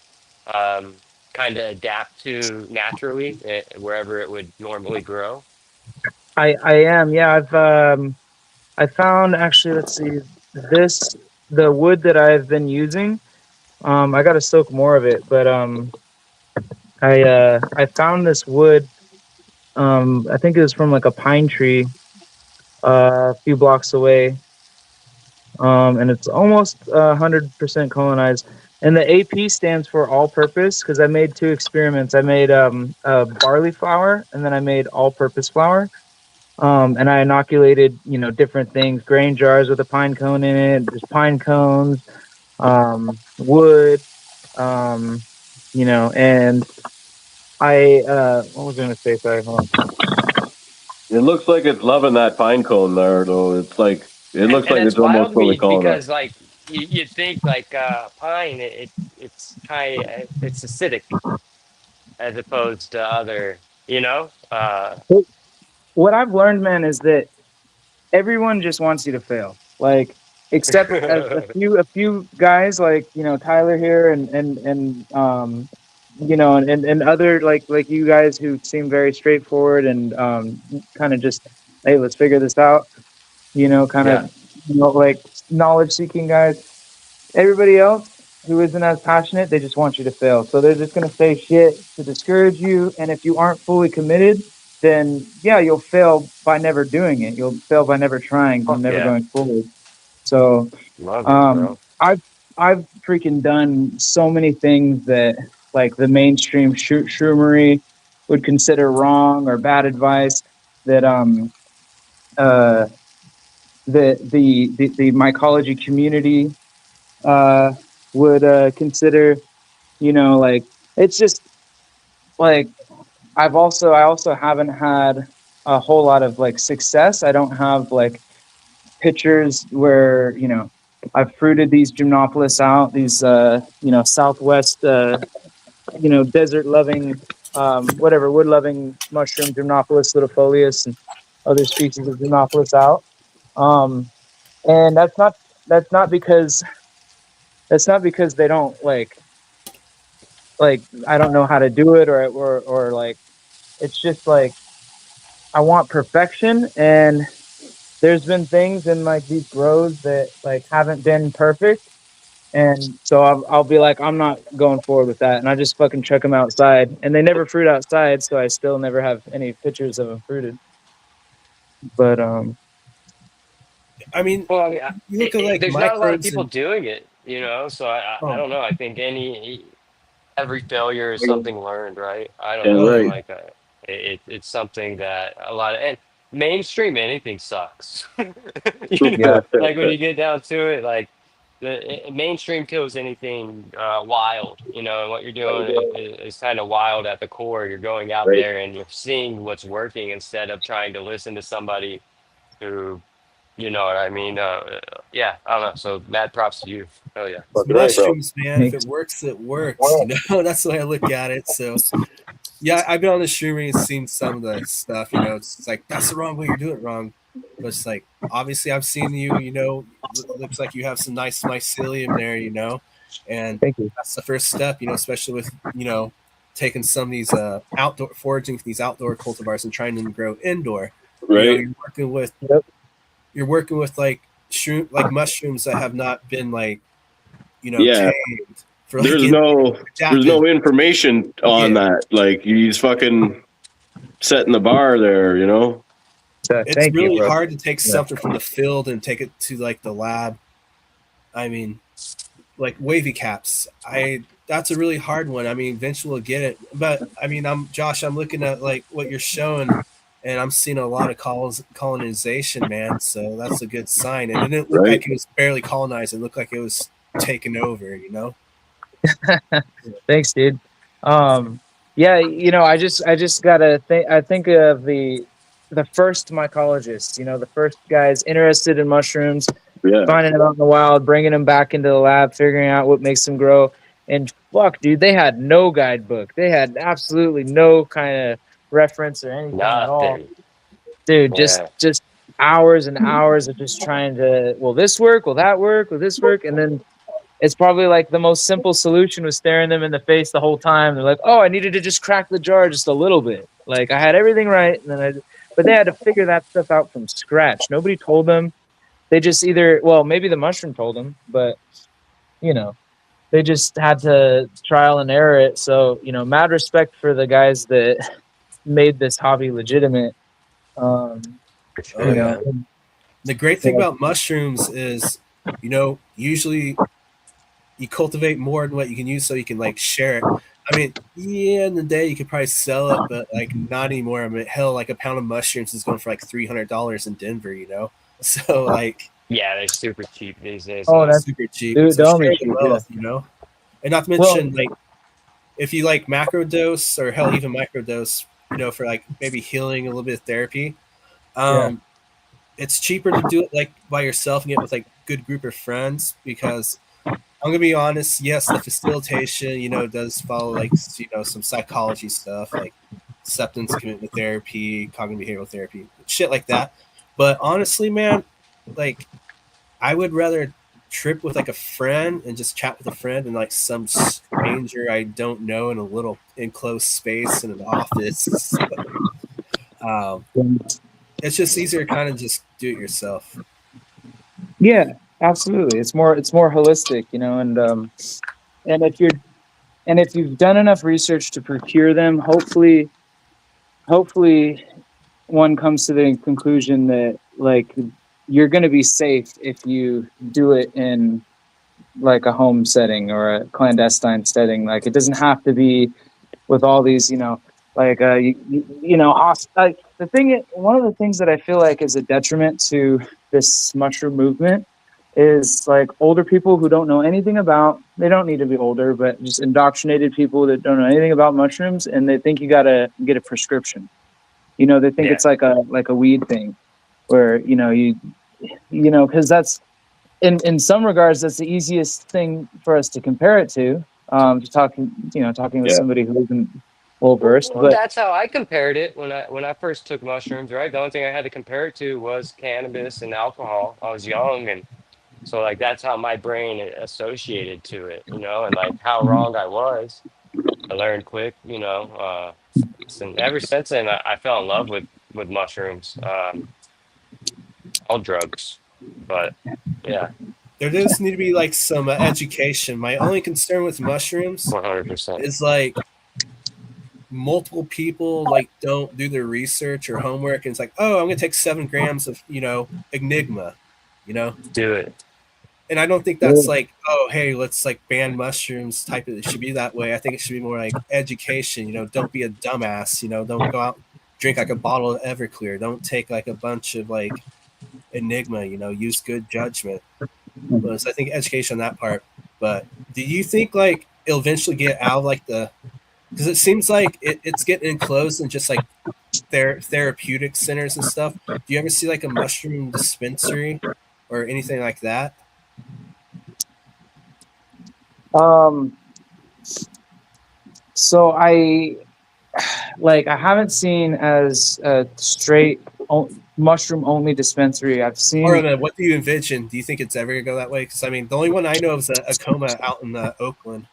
um, kind of adapt to naturally wherever it would normally grow? I am. Yeah, I found actually. Let's see. This the wood that I've been using. I got to soak more of it, but I found this wood. I think it was from like a pine tree a few blocks away, and it's almost 100% colonized. And the AP stands for all-purpose because I made two experiments. I made barley flour, and then I made all-purpose flour. And I inoculated, different things, grain jars with a pine cone in it. There's pine cones, wood, and what was I going to say? Sorry, hold on. It looks like it's loving that pine cone there, though. It's like, it looks And like that's it's almost wild to fully me colonized. because like you'd think like pine, it's it's acidic as opposed to other, you know. What I've learned, man, is that everyone just wants you to fail. Like, except a few guys like Tyler here and you know, and other like you guys who seem very straightforward and kind of just, hey, let's figure this out, you know, kind of, Yeah. you know, like knowledge seeking guys. Everybody else who isn't as passionate, they just want you to fail. So they're just going to say shit to discourage you. And if you aren't fully committed, then yeah, you'll fail by never doing it. You'll fail by never trying and Fuck never yeah. going forward. So Love it, bro. I've freaking done so many things that like the mainstream shroomery would consider wrong or bad advice that uh the mycology community uh would consider, you know, like it's just like I also haven't had a whole lot of like success. I don't have like pictures where, you know, I've fruited these gymnopolis out, these you know, southwest you know, desert loving whatever wood loving mushroom gymnopolis little and other species of gymnopolis out. Um and that's not because they don't like I don't know how to do it or like it's just like I want perfection, and there's been things in like these grows that like haven't been perfect, and so I'll be like, I'm not going forward with that, and I just fucking chuck them outside, and they never fruit outside, so I still never have any pictures of them fruited. But I mean, Well, I mean, you look at like there's not a lot of microbes people and doing it, you know. So I oh, don't know. I think every failure is something learned, right? I don't Yeah, oh know. yeah, right. Like it's something that a lot of and mainstream anything sucks. yeah, Like when you get down to it, like mainstream kills anything wild, you know. And what you're doing is kind of wild at the core. You're going out Right. there and you're seeing what's working instead of trying to listen to somebody who, you know what I mean. Yeah, I don't know. So mad props to you. Oh yeah. it's Fucking right, bro. mushrooms, man. If it thanks. works, it works. You know, that's the way I look at it. So yeah, I've been on the streaming and seen some of the stuff. You know, it's like that's the wrong way. You're doing it wrong. But it's like obviously I've seen you. You know, looks like you have some nice mycelium there. You know, and Thank you. that's the first step. You know, especially with taking some of these outdoor foraging for these outdoor cultivars and trying them to grow indoor. You know, Right. Yep. you're working with like shroom like mushrooms that have not been like Yeah. tamed for like There's in no there's adapted. no information on Yeah, that. Like he's fucking setting the bar there, you know? it's Thank you, really bro. hard to take Yeah. something from the field and take it to like the lab. I mean, like wavy caps. I That's a really hard one. I mean, eventually we'll get it. But I mean, I'm Josh. I'm looking at like what you're showing, and I'm seeing a lot of colonization, man. So that's a good sign. It didn't look Right. like it was barely colonized. It looked like it was taken over. You know. Thanks, dude. Yeah, you know, I just gotta think. I think of the first mycologists. You know, the first guys interested in mushrooms, Yeah. finding them out in the wild, bringing them back into the lab, figuring out what makes them grow. And fuck, dude, they had no guidebook. They had absolutely no kind of reference or anything at all, Nothing. dude. Yeah. Just hours and hours of just trying to. Will this work? Will that work? Will this work? And then it's probably like the most simple solution was staring them in the face the whole time. They're like, "Oh, I needed to just crack the jar just a little bit. Like I had everything right, and then but they had to figure that stuff out from scratch. Nobody told them. They just either, well, maybe the mushroom told them, but you know, they just had to trial and error it. So you know, mad respect for the guys that made this hobby legitimate. Um, For Oh you sure, know, yeah. man. The great thing yeah, about mushrooms is, usually you cultivate more than what you can use so you can like share it. I mean, yeah, in the day you could probably sell it, but like not anymore. I mean, hell, like a pound of mushrooms is going for like $300 in Denver, you know? So like Yeah, they're super cheap these days, oh, though. that's super cheap. dude, So the only share the truth, yeah. wealth, And not to Well, mention like if you like macro dose or hell even micro dose, for like maybe healing a little bit of therapy, yeah, um, it's cheaper to do it like by yourself and get with like good group of friends because I'm gonna be honest. Yes, the facilitation, does follow like some psychology stuff like acceptance, commitment therapy, cognitive behavioral therapy, shit like that. But honestly, man, like I would rather trip with like a friend and just chat with a friend and like some stranger I don't know in a little enclosed space in an office. um, it's just easier to kind of just do it yourself. Yeah, absolutely. It's more holistic, and if you've done enough research to procure them, hopefully one comes to the conclusion that like you're going to be safe if you do it in like a home setting or a clandestine setting. Like it doesn't have to be with all these, like the thing. One of the things that I feel like is a detriment to this mushroom movement is like older people who don't know anything about. They don't need to be older, but just indoctrinated people that don't know anything about mushrooms, and they think you gotta get a prescription. They think Yeah. it's like a weed thing, where because that's in some regards that's the easiest thing for us to compare it to. Talking with Yeah. somebody who isn't well versed, Well, but that's how I compared it when I first took mushrooms, right? The only thing I had to compare it to was cannabis and alcohol. I was young, and so like that's how my brain associated to it, and like how wrong I was. I learned quick, and ever since then I fell in love with mushrooms, all drugs, but yeah, There does need to be like some education. My only concern with mushrooms 100%. is like multiple people like don't do their research or homework and it's like, oh, I'm gonna take 7 grams of enigma, you know Do it. and I don't think that's like, oh, hey, let's like ban mushrooms type of. It should be that way. I think it should be more like education. Don't be a dumbass. Don't go out drink like a bottle of Everclear. Don't take like a bunch of like enigma. Use good judgment. So I think education on that part. But do you think like it'll eventually get out of like the, because it seems like it's getting enclosed in just like therapeutic centers and stuff. Do you ever see like a mushroom dispensary or anything like that? um, so I haven't seen as a straight mushroom only dispensary. I've Or seen what do you envision? Do you think it's ever gonna go that way? Because I mean, the only one I know of is a coma out in Oakland.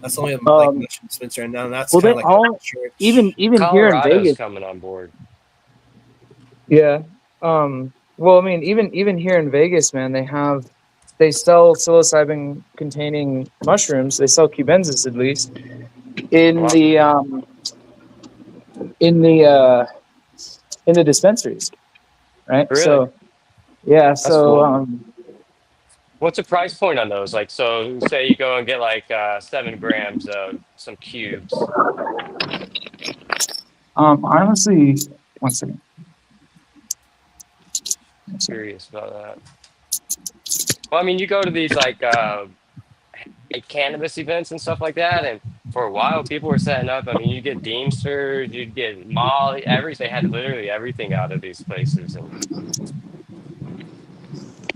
That's the only like um, mushroom dispenser, and now that's well, kind they of like a all church. even here in Colorado's Vegas. coming on board. Yeah. Well, I mean, even here in Vegas, man, they sell psilocybin containing mushrooms. They sell cubensis at least in Wow, the in the uh, in the dispensaries, right? really? So yeah, That's cool. What's the price point on those? Like, so say you go and get like 7 grams of some cubes. honestly, one second. Curious about that. Well, I mean, you go to these like cannabis events and stuff like that, and for a while people were setting up. I mean, you get Deemsters, you'd get Molly, everything. They had literally everything out of these places, and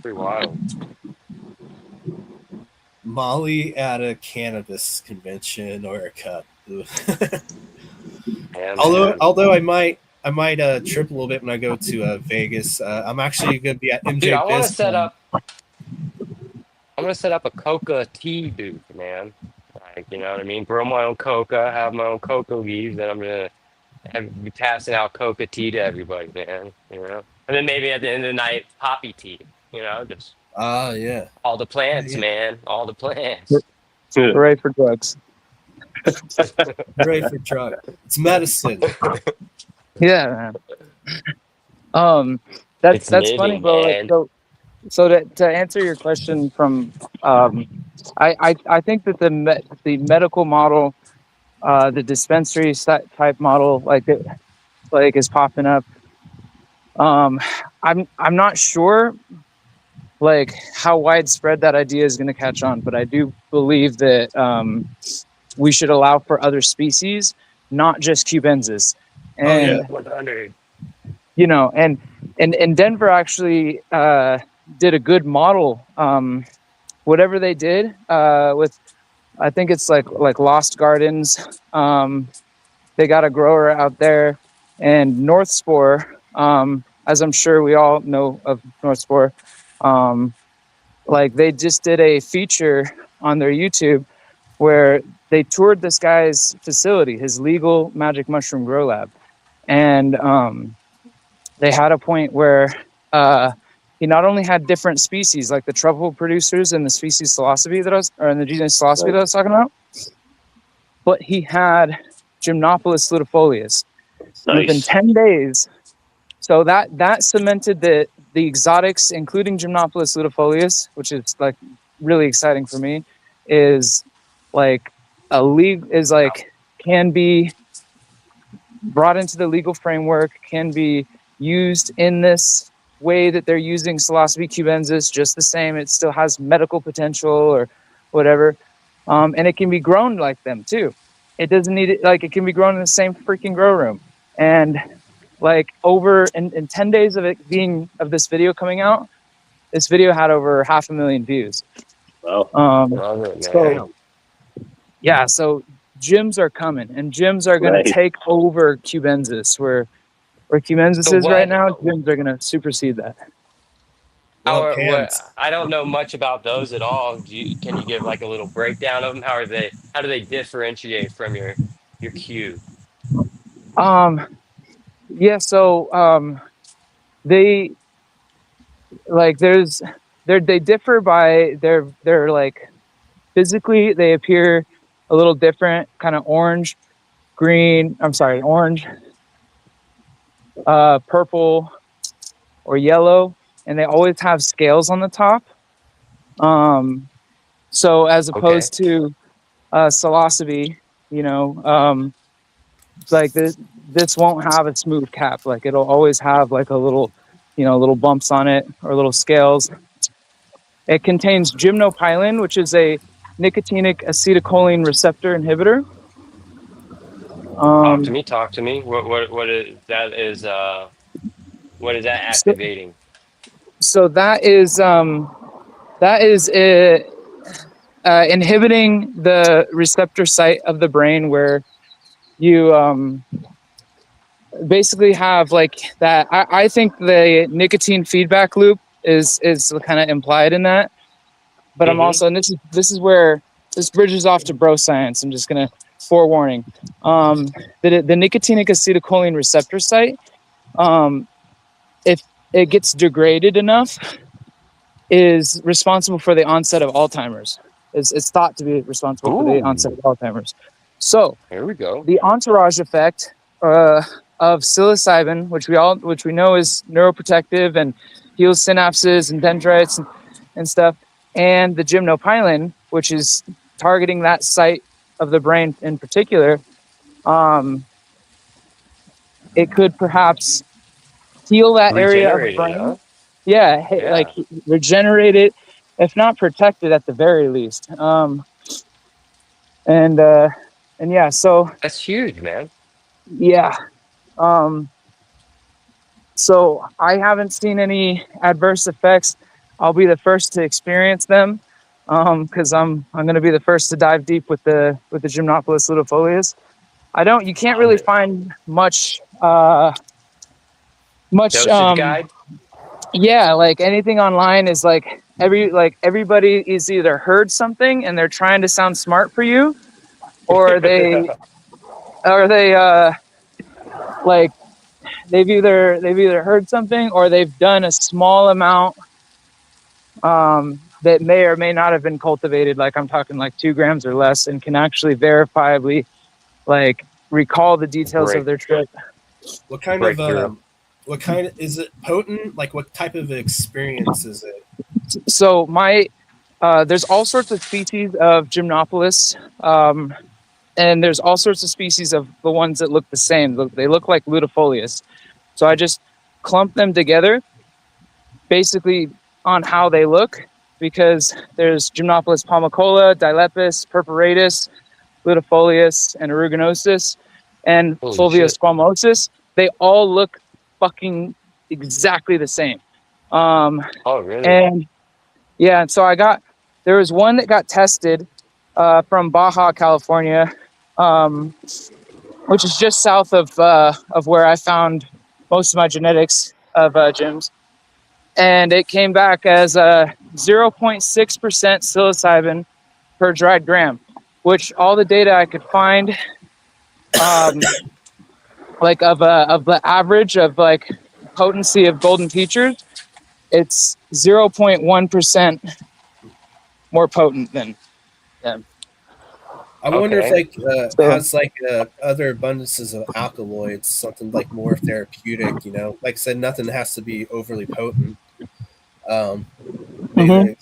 pretty wild. Molly at a cannabis convention or a cup. Yeah, although man. although I might trip a little bit when I go to Vegas. I'm actually going to be at Dude, MJ I want to set BizCon. up. I'm gonna set up a coca tea booth, man. Like, you know what I mean? Grow my own coca, have my own coca leaves, and I'm gonna be passing out coca tea to everybody, man. And then maybe at the end of the night, poppy tea. Just Yeah. all the plants, Yeah. man. All the plants. Hooray for drugs! Hooray for drug. It's medicine. Yeah, man. Um, that's It's funny, living, bro. Like man. so to answer your question from I think that the medical model, the dispensary type model, like is popping up. Um, I'm not sure like how widespread that idea is going to catch on, but I do believe that we should allow for other species, not just cubensis. Oh yeah. And 100. and Denver actually did a good model. Whatever they did with, I think it's like Lost Gardens. They got a grower out there, and North Spore, as I'm sure we all know of North Spore. like they just did a feature on their YouTube where they toured this guy's facility, his legal magic mushroom grow lab, and they had a point where he not only had different species like the truffle producers and the species philosophy that I was, or in the genus philosophy that I was talking about, but he had Gymnopolis ludifolius. Within Nice. 10 days. So that cemented the exotics, including Gymnopolis ludifolius, which is like really exciting for me, is like can be brought into the legal framework, can be used in this way that they're using Psilocybe cubensis, just the same. It still has medical potential or whatever. And it can be grown like them too. It doesn't need it, like it can be grown in the same freaking grow room. And like over in 10 days of this video coming out, this video had over 500,000 views. Wow. Love it, man. So yeah, so gyms are coming, and gyms are going to take over cubensis. Where cubensis So is right now, gyms are going to supersede that. I don't know much about those at all. Can you give like a little breakdown of them? How do they differentiate from your Q? Yeah, so they like they differ by their like physically they appear a little different, kind of orange, purple or yellow, and they always have scales on the top. So as opposed to Psilocybe, like this won't have a smooth cap. Like it'll always have like a little, little bumps on it or little scales. It contains gymnopilin, which is a nicotinic acetylcholine receptor inhibitor. Talk to me. What is that? What is that activating? So that is inhibiting the receptor site of the brain where you basically have like that. I think the nicotine feedback loop is kind of implied in that, but I'm also, and this is where this bridges off to bro science. I'm just gonna forewarning. The nicotinic acetylcholine receptor site, if it gets degraded enough, is responsible for the onset of Alzheimer's. It's thought to be responsible for the onset of Alzheimer's. So here we go. The entourage effect of psilocybin, which we know is neuroprotective and heals synapses and dendrites and stuff, and the gymnopilin, which is targeting that site of the brain in particular, it could perhaps heal that area of the brain. Huh? Yeah, like regenerate it, if not protect it at the very least. And yeah, so that's huge, man. Yeah. So I haven't seen any adverse effects. I'll be the first to experience them, because I'm going to be the first to dive deep with the Gymnopolis ludifolius. You can't really find much dosage guide. Yeah, like anything online is like everybody is either heard something and they're trying to sound smart for you, or they've either heard something or they've done a small amount that may or may not have been cultivated. Like I'm talking like 2 grams or less, and can actually verifiably like recall the details of their trip. What kind is it potent? Like what type of experience is it? So there's all sorts of species of Gymnopolis, and there's all sorts of species of the ones that look the same. They look like ludifolius. So I just clump them together basically on how they look, because there's Gymnopolis palmicola, dilepis, purpuratus, ludifolius, and aruginosus, and fulvia squamosus. They all look fucking exactly the same. Really? And yeah, so there was one that got tested from Baja, California, which is just south of where I found most of my genetics of gyms. and it came back as 0.6% psilocybin per dried gram, which all the data I could find, like of the average of like potency of golden teachers, it's 0.1% more potent than them. I wonder if Okay. like So has like other abundances of alkaloids, something like more therapeutic. You know, like I said, nothing has to be overly potent. Um, maybe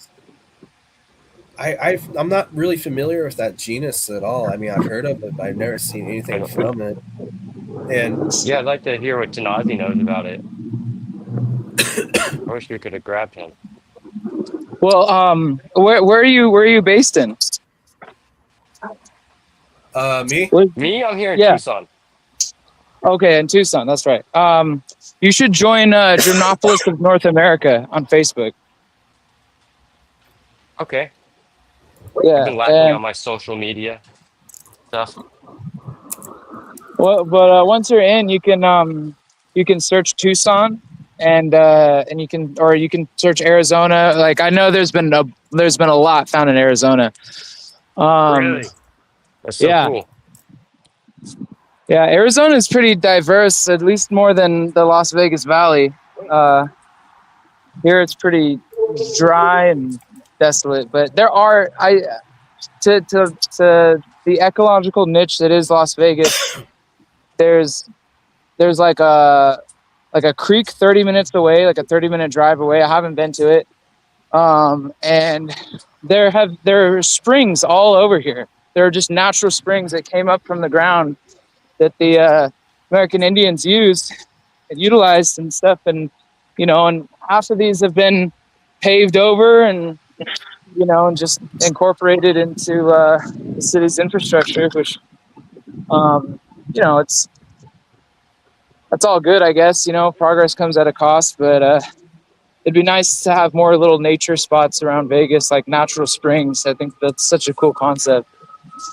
I'm not really familiar with that genus at all. I mean, I've heard of it, but I've never seen I anything don't, we, from it. And yeah, I'd like to hear what Tanazi knows about it. I wish we could have grabbed him. well, where are you based in? me, What? Me, I'm here in Yeah. Tucson. Okay, in Tucson. That's right. You should join Gymnopolis of North America on Facebook. Okay. I've Yeah, been lacking and on my social media stuff. well, but once you're in, you can search Tucson, and you can search Arizona. Like I know there's been a lot found in Arizona. Really? That's so Yeah, cool. yeah. Arizona is pretty diverse, at least more than the Las Vegas Valley. Here it's pretty dry and desolate, but there are to the ecological niche that is Las Vegas. There's like a creek 30 minutes away, like a 30-minute drive away. I haven't been to it. And there are springs all over here. There are just natural springs that came up from the ground that the American Indians used and utilized and stuff. And, and half of these have been paved over and, and just incorporated into the city's infrastructure, which, it's, that's all good, I guess. Progress comes at a cost, but it'd be nice to have more little nature spots around Vegas, like natural springs. I think that's such a cool concept.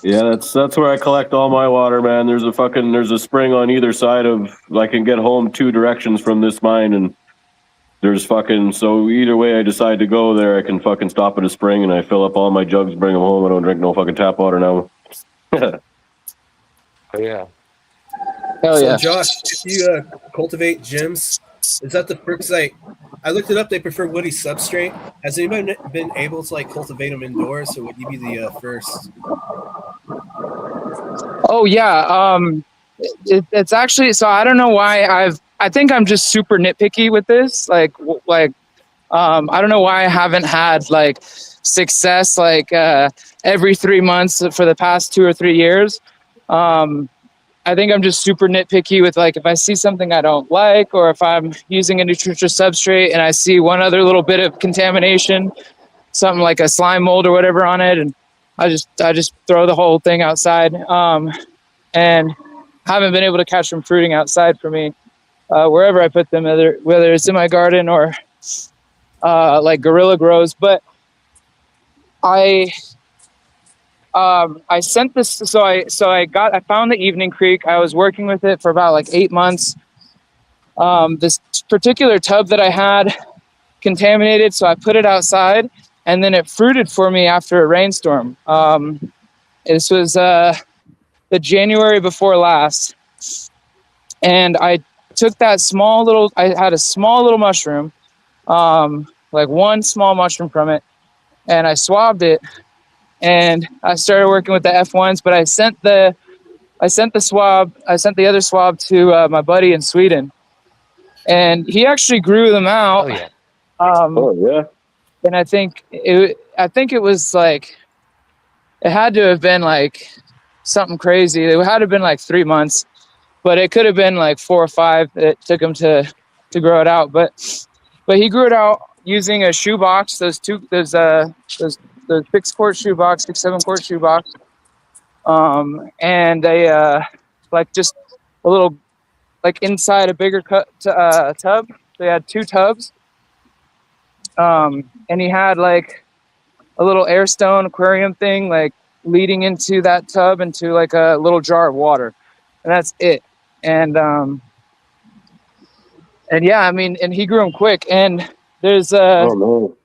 Yeah, that's where I collect all my water, man. There's a spring on either side of. I can get home 2 directions from this mine, and there's so either way I decide to go there, I can fucking stop at a spring and I fill up all my jugs, bring them home. I don't drink no fucking tap water now. Oh, yeah. Hell so yeah. Josh, if you cultivate gyms, is that the first? I looked it up. They prefer woody substrate. Has anybody been able to like cultivate them indoors, or would you be the first? Oh yeah. It's actually, so I don't know why I think I'm just super nitpicky with this. I don't know why I haven't had like success like every 3 months for the past 2 or 3 years. I think I'm just super nitpicky with like if I see something I don't like, or if I'm using a nutritious substrate and I see one other little bit of contamination, something like a slime mold or whatever on it, and I just throw the whole thing outside. And haven't been able to catch them fruiting outside for me wherever I put them, whether it's in my garden or like Gorilla Grows. But I sent this, so I found the Evening Creek. I was working with it for about like 8 months. This particular tub that I had contaminated, so I put it outside, and then it fruited for me after a rainstorm. This was the January before last, and I took that I had a small little mushroom, like one small mushroom from it, and I swabbed it. And I started working with the F1s, but I sent the other swab to my buddy in Sweden, and he actually grew them out. Oh, yeah. Oh yeah. And I think it was like, it had to have been like something crazy. It had to have been like 3 months, but it could have been like 4 or 5. It took him to grow it out, but he grew it out using a shoebox. Those 6-quart shoebox, 6-7-quart shoebox, and like just a little, like inside a bigger tub. So he had 2 tubs, and he had like a little air stone aquarium thing, like leading into that tub into like a little jar of water, and that's it. And yeah, I mean, and he grew them quick, and There's Oh no.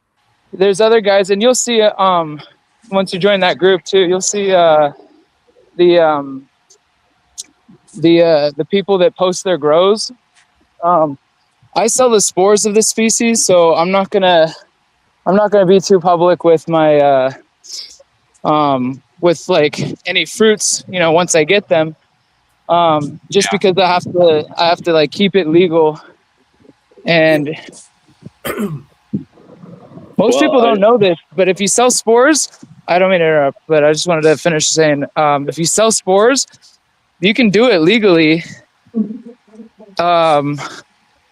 there's other guys, and you'll see once you join that group too, you'll see the the people that post their grows. I sell the spores of this species, so I'm not gonna be too public with my with like any fruits, you know, once I get them. Just because I have to like keep it legal, and most people don't know this, but if you sell spores, I don't mean to interrupt, but I just wanted to finish saying, if you sell spores, you can do it legally.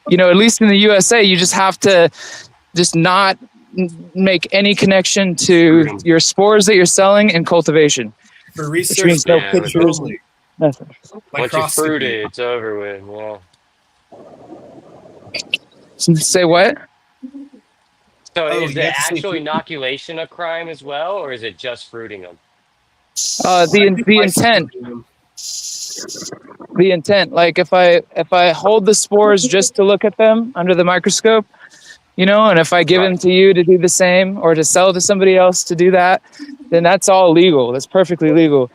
You know, at least in the USA, you just have to just not make any connection to your spores that you're selling and cultivation. For Which research, means no Yeah, pictures, only. nothing. once you fruit Microscopy. it, it's over with. Yeah. Say what? So Oh, is you the have to say actual inoculation a crime as well, or is it just fruiting them? I think The by intent. splitting them. The intent. Like if I hold the spores just to look at them under the microscope, you know, and if I give them to you to do the same or to sell to somebody else to do that, then that's all legal. That's perfectly legal.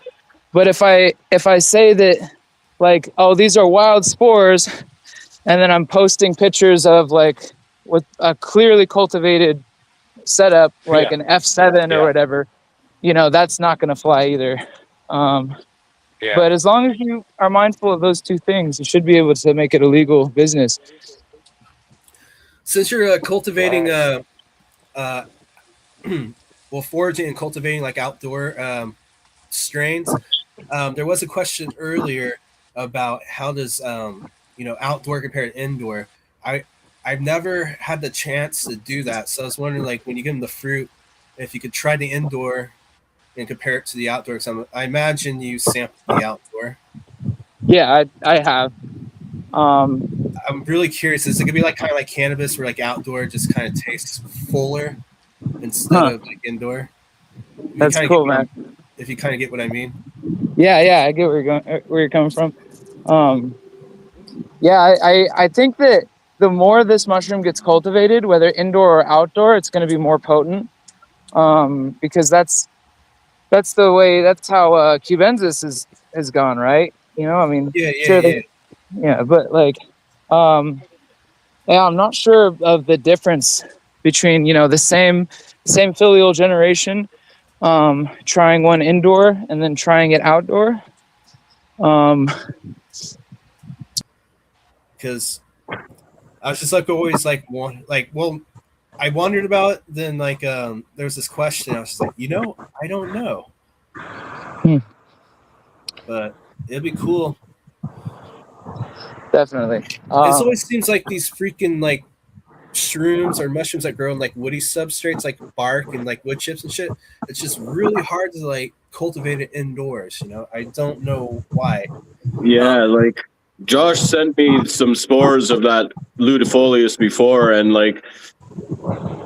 But if I say that, like, oh, these are wild spores, and then I'm posting pictures of like with a clearly cultivated setup, like Yeah. an F7 or Yeah. whatever, you know, that's not going to fly either. Yeah. But as long as you are mindful of those two things, you should be able to make it a legal business. Since you're cultivating, Nice. well, foraging and cultivating like outdoor strains, there was a question earlier about how does outdoor compare to indoor. I've never had the chance to do that, so I was wondering, like, when you give them the fruit, if you could try the indoor and compare it to the outdoor. Because I imagine you sampled the outdoor. Yeah, I have. I'm really curious. Is it gonna be like kind of like cannabis, where like outdoor just kind of tastes fuller instead Huh. of like indoor? If you That's kind of get cool, what man. if you kind of get what I mean. Yeah, I get where you're coming from. Yeah, I think that the more this mushroom gets cultivated, whether indoor or outdoor, it's going to be more potent. Because that's the way. That's how cubensis has gone, right? You know, I mean, Yeah, sure, yeah. yeah, but like, yeah, I'm not sure of the difference between, you know, the same filial generation, trying one indoor and then trying it outdoor. Because I was just like always like one like well, I wondered about it. Then like there was this question. I was just like, I don't know, but it'd be cool. Definitely. It always seems like these freaking like shrooms or mushrooms that grow in like woody substrates, like bark and like wood chips and shit. It's just really hard to like cultivate it indoors. I don't know why. Yeah, like Josh sent me some spores of that ludifolius before, and like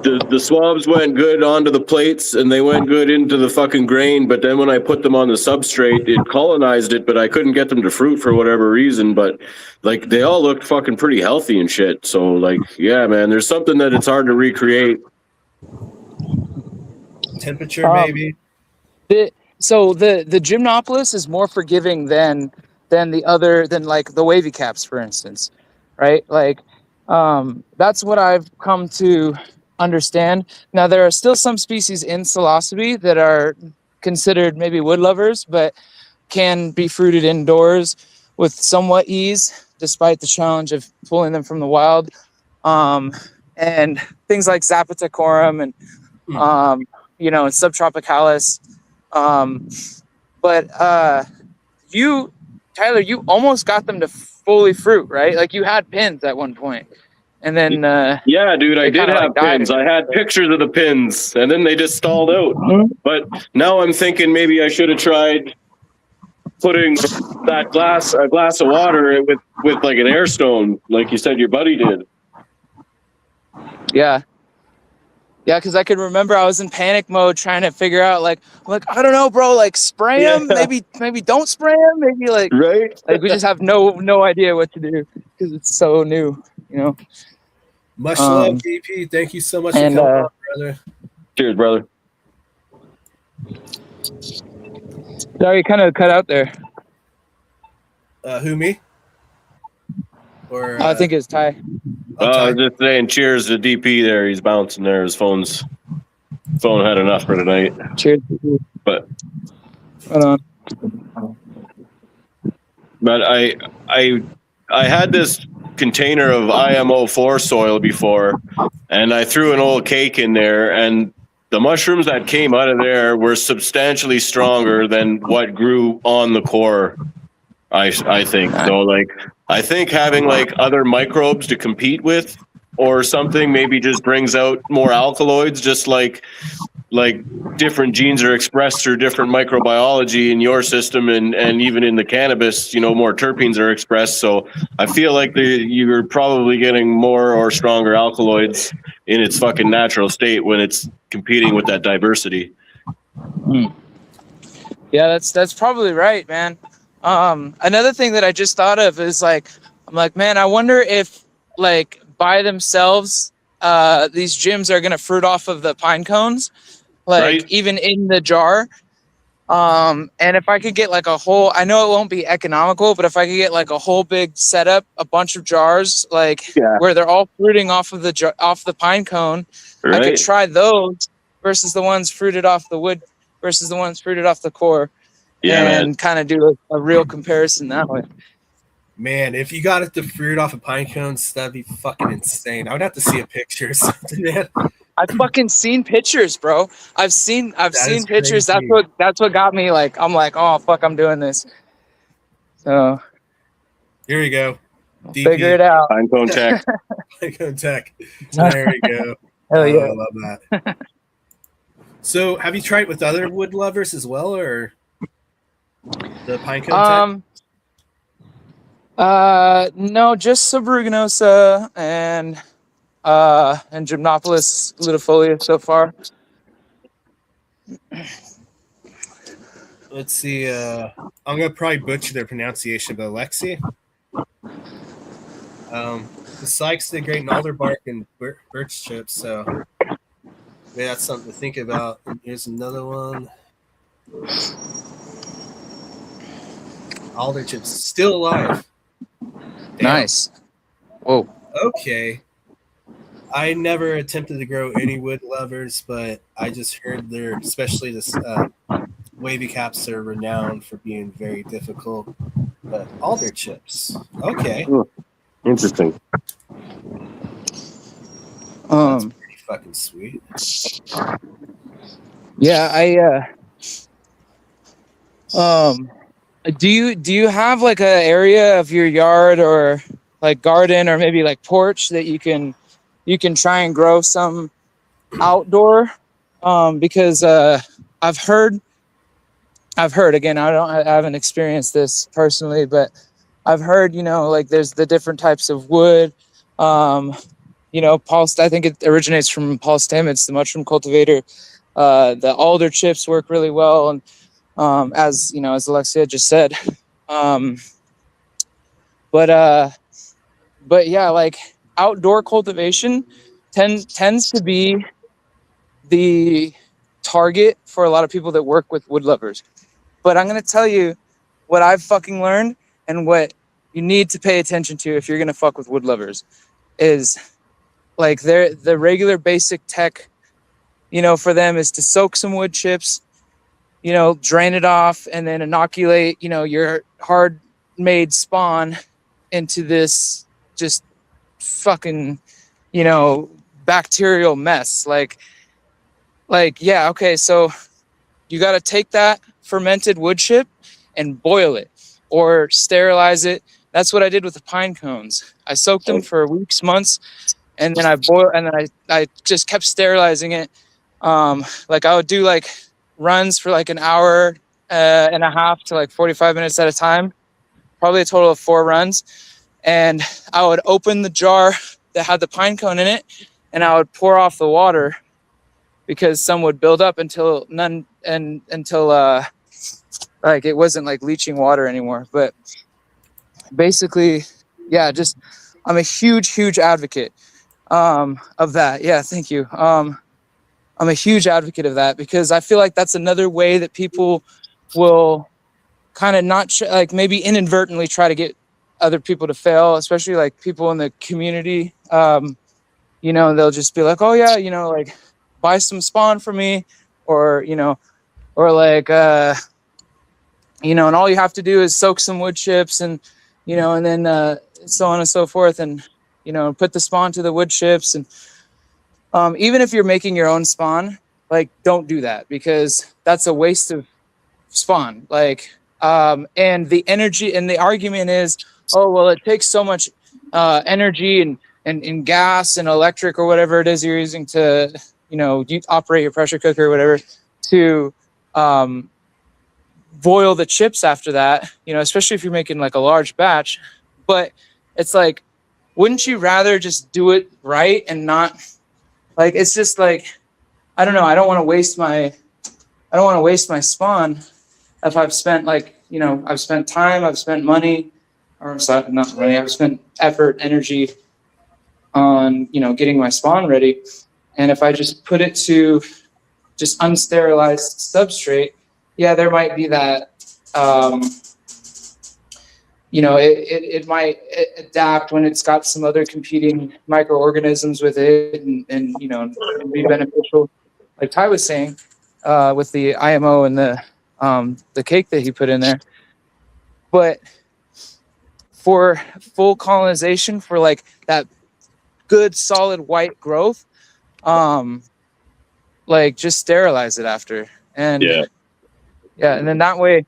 the swabs went good onto the plates and they went good into the fucking grain, but then when I put them on the substrate, it colonized it, but I couldn't get them to fruit for whatever reason. But like they all looked fucking pretty healthy and shit. So like, yeah, man, there's something that it's hard to recreate. Temperature, maybe. So the Gymnopolis is more forgiving than like the wavy caps, for instance, right? Like that's what I've come to understand. Now there are still some species in psilocybe that are considered maybe wood lovers, but can be fruited indoors with somewhat ease, despite the challenge of pulling them from the wild. And things like Zapatacorum and and Subtropicalis. But Tyler, you almost got them to fully fruit, right? Like you had pins at one point, and then yeah, dude, I did have pins. Died. I had pictures of the pins, and then they just stalled out. Mm-hmm. But now I'm thinking maybe I should have tried putting a glass of water with like an air stone, like you said your buddy did. Yeah, because I could remember I was in panic mode trying to figure out like I don't know, bro. Like spray them, maybe don't spray them, maybe like right. Like we just have no idea what to do because it's so new, you know. Much love, DP. Thank you so much for and coming on, brother. Cheers, brother. sorry, you kind of cut out there. Who, me? Or I think it's Ty. I Ty? was just saying cheers to DP there. He's bouncing there. His phone had enough for tonight. Cheers. But Hold on. But I had this container of IMO4 soil before, and I threw an old cake in there, and the mushrooms that came out of there were substantially stronger than what grew on the core. I think so. Like, I think having like other microbes to compete with or something maybe just brings out more alkaloids, just like different genes are expressed through different microbiology in your system, and even in the cannabis, more terpenes are expressed. So I feel like you're probably getting more or stronger alkaloids in its fucking natural state when it's competing with that diversity. Yeah, that's probably right, man. Another thing that I just thought of is I'm like, man, I wonder if like by themselves, these gyms are gonna fruit off of the pine cones, Right? even in the jar. And if I could get like a whole, I know it won't be economical, but if I could get like a whole big setup, a bunch of jars, where they're all fruiting off of the pine cone, I could Right? try those versus the ones fruited off the wood versus the ones fruited off the core, Yeah, man. and kind of do a real comparison that way. Man, if you got it to fruit off of pine cones, that'd be fucking insane. I would have to see a picture or something, man. I've fucking seen pictures, bro. I've seen pictures. Crazy. That's what got me I'm like, oh fuck, I'm doing this. So here we go. DP. Figure it out. Pine cone tech. Pine cone tech. There we go. Hell yeah. I love that. So have you tried with other wood lovers as well, or the pine cone tech? No, just Subruginosa and Gymnopolis lutefolia so far. Let's see. I'm gonna probably butcher their pronunciation, but Alexi. The Sykes did great in alder bark and birch chips, so maybe that's something to think about. And here's another one. Alder chips still alive. Damn. Nice. Whoa. Okay. I never attempted to grow any wood lovers, but I just heard especially this wavy caps are renowned for being very difficult. But alder chips. Okay. Interesting. That's pretty fucking sweet. Yeah, do you have like a area of your yard or like garden or maybe like porch that you can try and grow some outdoor? Because I've heard again, I haven't experienced this personally, but I've heard, like there's the different types of wood. Paul, I think it originates from Paul Stamets, the mushroom cultivator. The alder chips work really well, and as Alexia just said, but yeah, like outdoor cultivation tends to be the target for a lot of people that work with wood lovers. But I'm gonna tell you what I've fucking learned and what you need to pay attention to if you're gonna fuck with wood lovers is like the regular basic tech, for them is to soak some wood chips, drain it off, and then inoculate, your hard made spawn into this just fucking, bacterial mess. Yeah, okay, so you got to take that fermented wood chip and boil it or sterilize it. That's what I did with the pine cones. I soaked them for weeks, months, and then I just kept sterilizing it. I would do like runs for like an hour and a half to like 45 minutes at a time, probably a total of 4 runs. And I would open the jar that had the pine cone in it, and I would pour off the water because some would build up until it wasn't like leaching water anymore. But basically, yeah, I'm a huge advocate of that. Yeah, thank you. I'm a huge advocate of that because I feel like that's another way that people will kind of not like maybe inadvertently try to get other people to fail, especially like people in the community. You know, they'll just be like, oh yeah, you know, like buy some spawn for me, or you know, or like you know, and all you have to do is soak some wood chips and you know, and then so on and so forth, and you know, put the spawn to the wood chips. And even if you're making your own spawn, like don't do that because that's a waste of spawn. Like and the energy and the argument is, oh well, it takes so much energy and gas and electric or whatever it is you're using to, you know, you operate your pressure cooker or whatever to boil the chips after that, you know, especially if you're making like a large batch. But it's like, wouldn't you rather just do it right and not like, it's just like, I don't know, I don't want to waste my spawn if I've spent like, you know, I've spent time, I've spent money, or sorry, not money, I've spent effort, energy on, you know, getting my spawn ready. And if I just put it to just unsterilized substrate, yeah, there might be that, you know, it might adapt when it's got some other competing microorganisms with it and you know, be beneficial. Like Ty was saying, with the IMO and the cake that he put in there. But for full colonization, for like that good solid white growth, like just sterilize it after. And yeah, and then that way,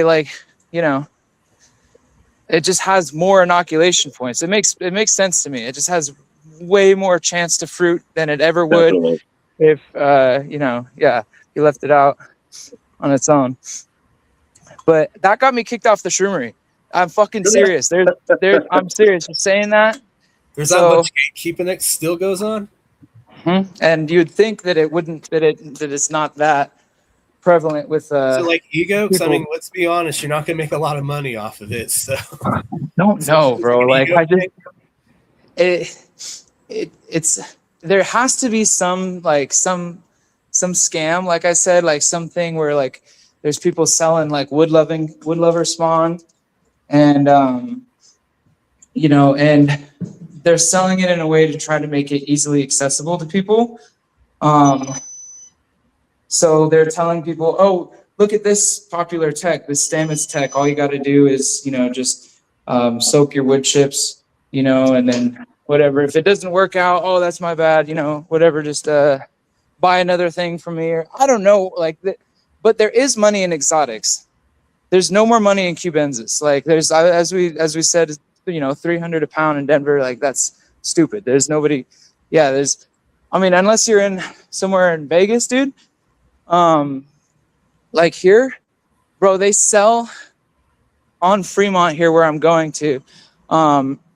like, you know, it just has more inoculation points. It makes sense to me. It just has way more chance to fruit than it ever would Definitely. if you know, yeah, you left it out on its own. But that got me kicked off the shroomery. I'm fucking serious. I'm serious for saying that. There's that much gatekeeping that still goes on. And you'd think that it wouldn't, that it's not that prevalent with so like ego, because I people. mean, let's be honest, you're not gonna make a lot of money off of it. So don't know, bro. Like I just it's there has to be some like some scam, like I said, like something where like there's people selling like wood lover spawn, and you know, and they're selling it in a way to try to make it easily accessible to people. So they're telling people, oh, look at this popular tech, this Stamets tech. All you got to do is, you know, just soak your wood chips, you know, and then whatever. If it doesn't work out, oh, that's my bad, you know, whatever. Just buy another thing from me. Or I don't know, like that. But there is money in exotics. There's no more money in cubensis. Like there's, as we said, you know, $300 a pound in Denver. Like that's stupid. There's nobody. Yeah, there's. I mean, unless you're in somewhere in Vegas, dude. Like here, bro, they sell on Fremont here where I'm going to,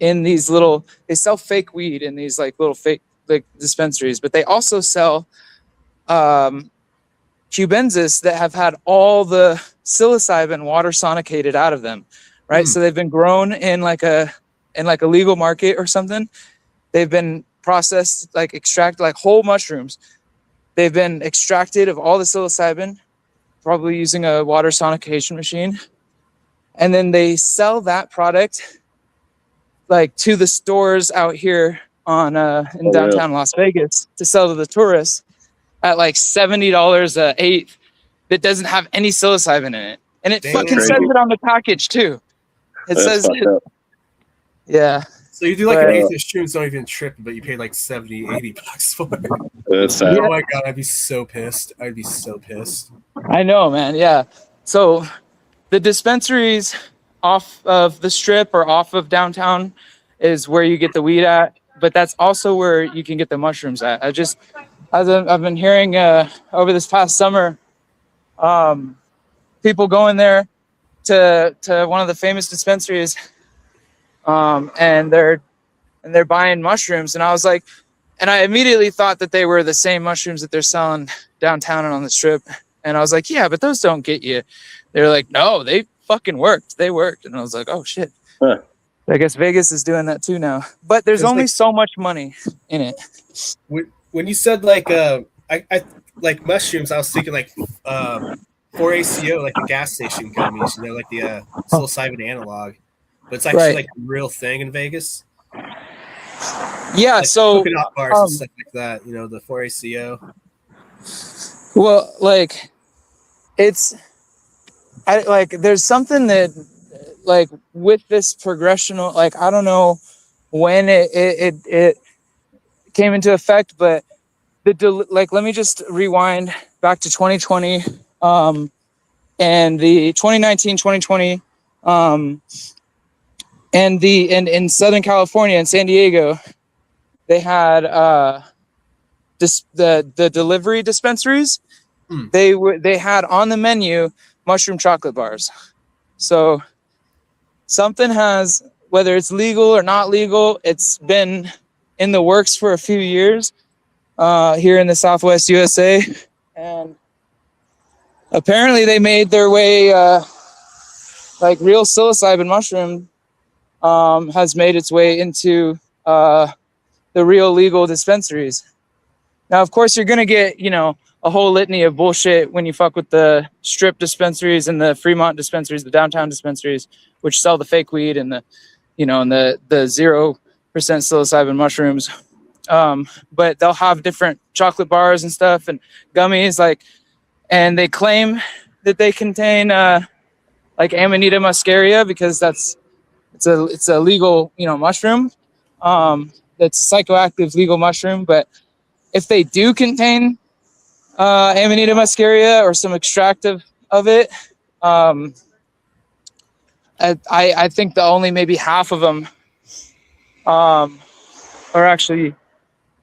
in these little, they sell fake weed in these like little fake like dispensaries, but they also sell cubensis that have had all the psilocybin water sonicated out of them, right? So they've been grown in like a legal market or something. They've been processed, like extracted, like whole mushrooms. They've been extracted of all the psilocybin, probably using a water sonication machine. And then they sell that product like to the stores out here on in downtown Las Vegas to sell to the tourists at like $70 an eighth that doesn't have any psilocybin in it. And it fucking says it on the package too. It says it. Yeah. So you do like an eighth of shrooms, don't even trip, but you pay like $70-$80 for it. Oh my god, I'd be so pissed. I'd be so pissed. I know, man. Yeah. So the dispensaries off of the strip or off of downtown is where you get the weed at, but that's also where you can get the mushrooms at. I've been hearing over this past summer, people going there to one of the famous dispensaries, and they're buying mushrooms, and I was like, and I immediately thought that they were the same mushrooms that they're selling downtown and on the strip, and I was like, yeah, but those don't get you. They're like, no, they fucking worked. They worked, and I was like, oh shit. I guess Vegas is doing that too now. But there's Because only so much money in it. when you said like I like mushrooms, I was thinking like 4-ACO, like the gas station gummies, like the psilocybin analog, but it's actually Right. like a real thing in Vegas, Yeah, like so coconut bars and stuff like that. The 4-ACO. well, like it's there's something that like with this progressional, like I don't know when it came into effect, but like let me just rewind back to 2020 and the 2019-2020 and in Southern California in San Diego they had the delivery dispensaries. They had on the menu mushroom chocolate bars. So something has, whether it's legal or not legal, it's been in the works for a few years here in the Southwest USA, and apparently they made their way like real psilocybin mushroom has made its way into the real legal dispensaries. Now, of course, you're going to get, a whole litany of bullshit when you fuck with the strip dispensaries and the Fremont dispensaries, the downtown dispensaries, which sell the fake weed and the 0% psilocybin mushrooms. But they'll have different chocolate bars and stuff and gummies, and they claim that they contain like Amanita muscaria because it's a legal, mushroom. That's a psychoactive legal mushroom, but if they do contain Amanita muscaria or some extractive of it, I think that only maybe half of them are actually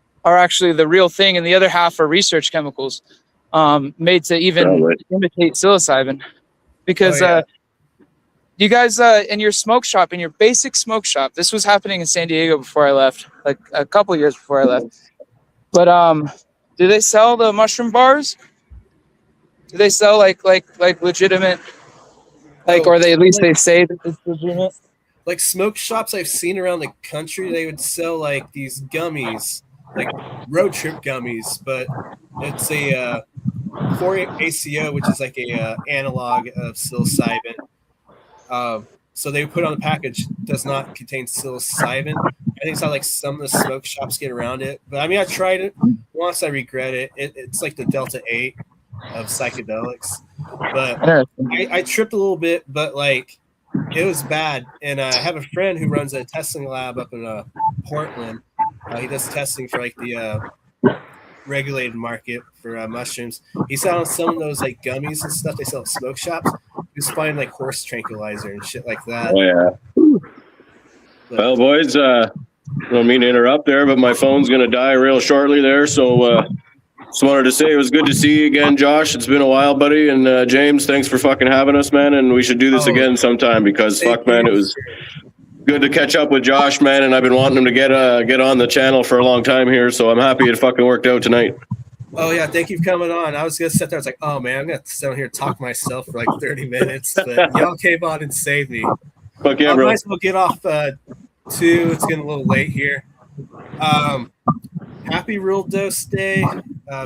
the real thing, and the other half are research chemicals made to even imitate psilocybin. Because you guys in your smoke shop, in your basic smoke shop, this was happening in San Diego before I left, like a couple years before I left. But do they sell the mushroom bars? Do they sell like legitimate, or they at least they say that it's legitimate? Like smoke shops I've seen around the country, they would sell like these gummies, like road trip gummies, but it's a 4-ACO, which is like a analog of psilocybin. So they put on the package does not contain psilocybin. I think it's how like some of the smoke shops get around it. But I mean, I tried it once. I regret it. It's like the Delta 8 of psychedelics. But I tripped a little bit, but like it was bad. And I have a friend who runs a testing lab up in Portland. He does testing for like the regulated market for mushrooms. He said on some of those like gummies and stuff they sell at smoke shops, he was finding like horse tranquilizer and shit like that. Oh yeah. Well, boys, I don't mean to interrupt there, but my phone's gonna die real shortly there. So just wanted to say it was good to see you again, Josh. It's been a while, buddy. And James, thanks for fucking having us, man. And we should do this again sometime because fuck, man, it was good to catch up with Josh, man. And I've been wanting him to get on the channel for a long time here. So I'm happy it fucking worked out tonight. Oh yeah, thank you for coming on. I was gonna sit there. I was like, oh man, I'm gonna sit down here and talk myself for like 30 minutes, but y'all came on and saved me. Fuck yeah, bro. Might as well get off too. It's getting a little late here. Happy Real Dose Day,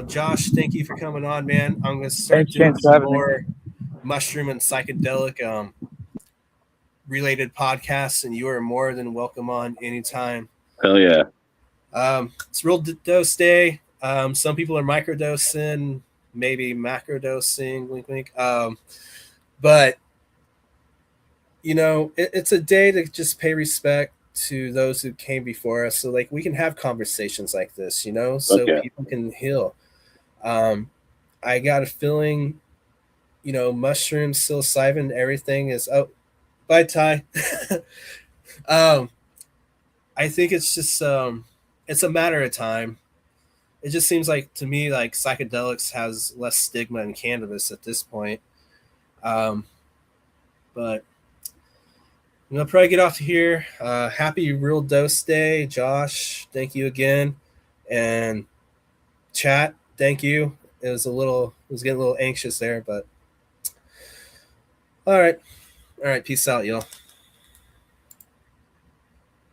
Josh. Thank you for coming on, man. I'm gonna start doing some more mushroom and psychedelic related podcasts, and you are more than welcome on anytime. Hell yeah. It's Real Dose Day. Some people are microdosing, maybe macrodosing, wink, wink. But, it's a day to just pay respect to those who came before us. So, like, we can have conversations like this, so people can heal. I got a feeling, mushrooms, psilocybin, everything is, oh, bye, Ty. I think it's just, it's a matter of time. It just seems like to me like psychedelics has less stigma than cannabis at this point. But I'm gonna probably get off here. Happy Real Dose Day, Josh. Thank you again, and chat. Thank you. It was getting a little anxious there, but all right. Peace out, y'all.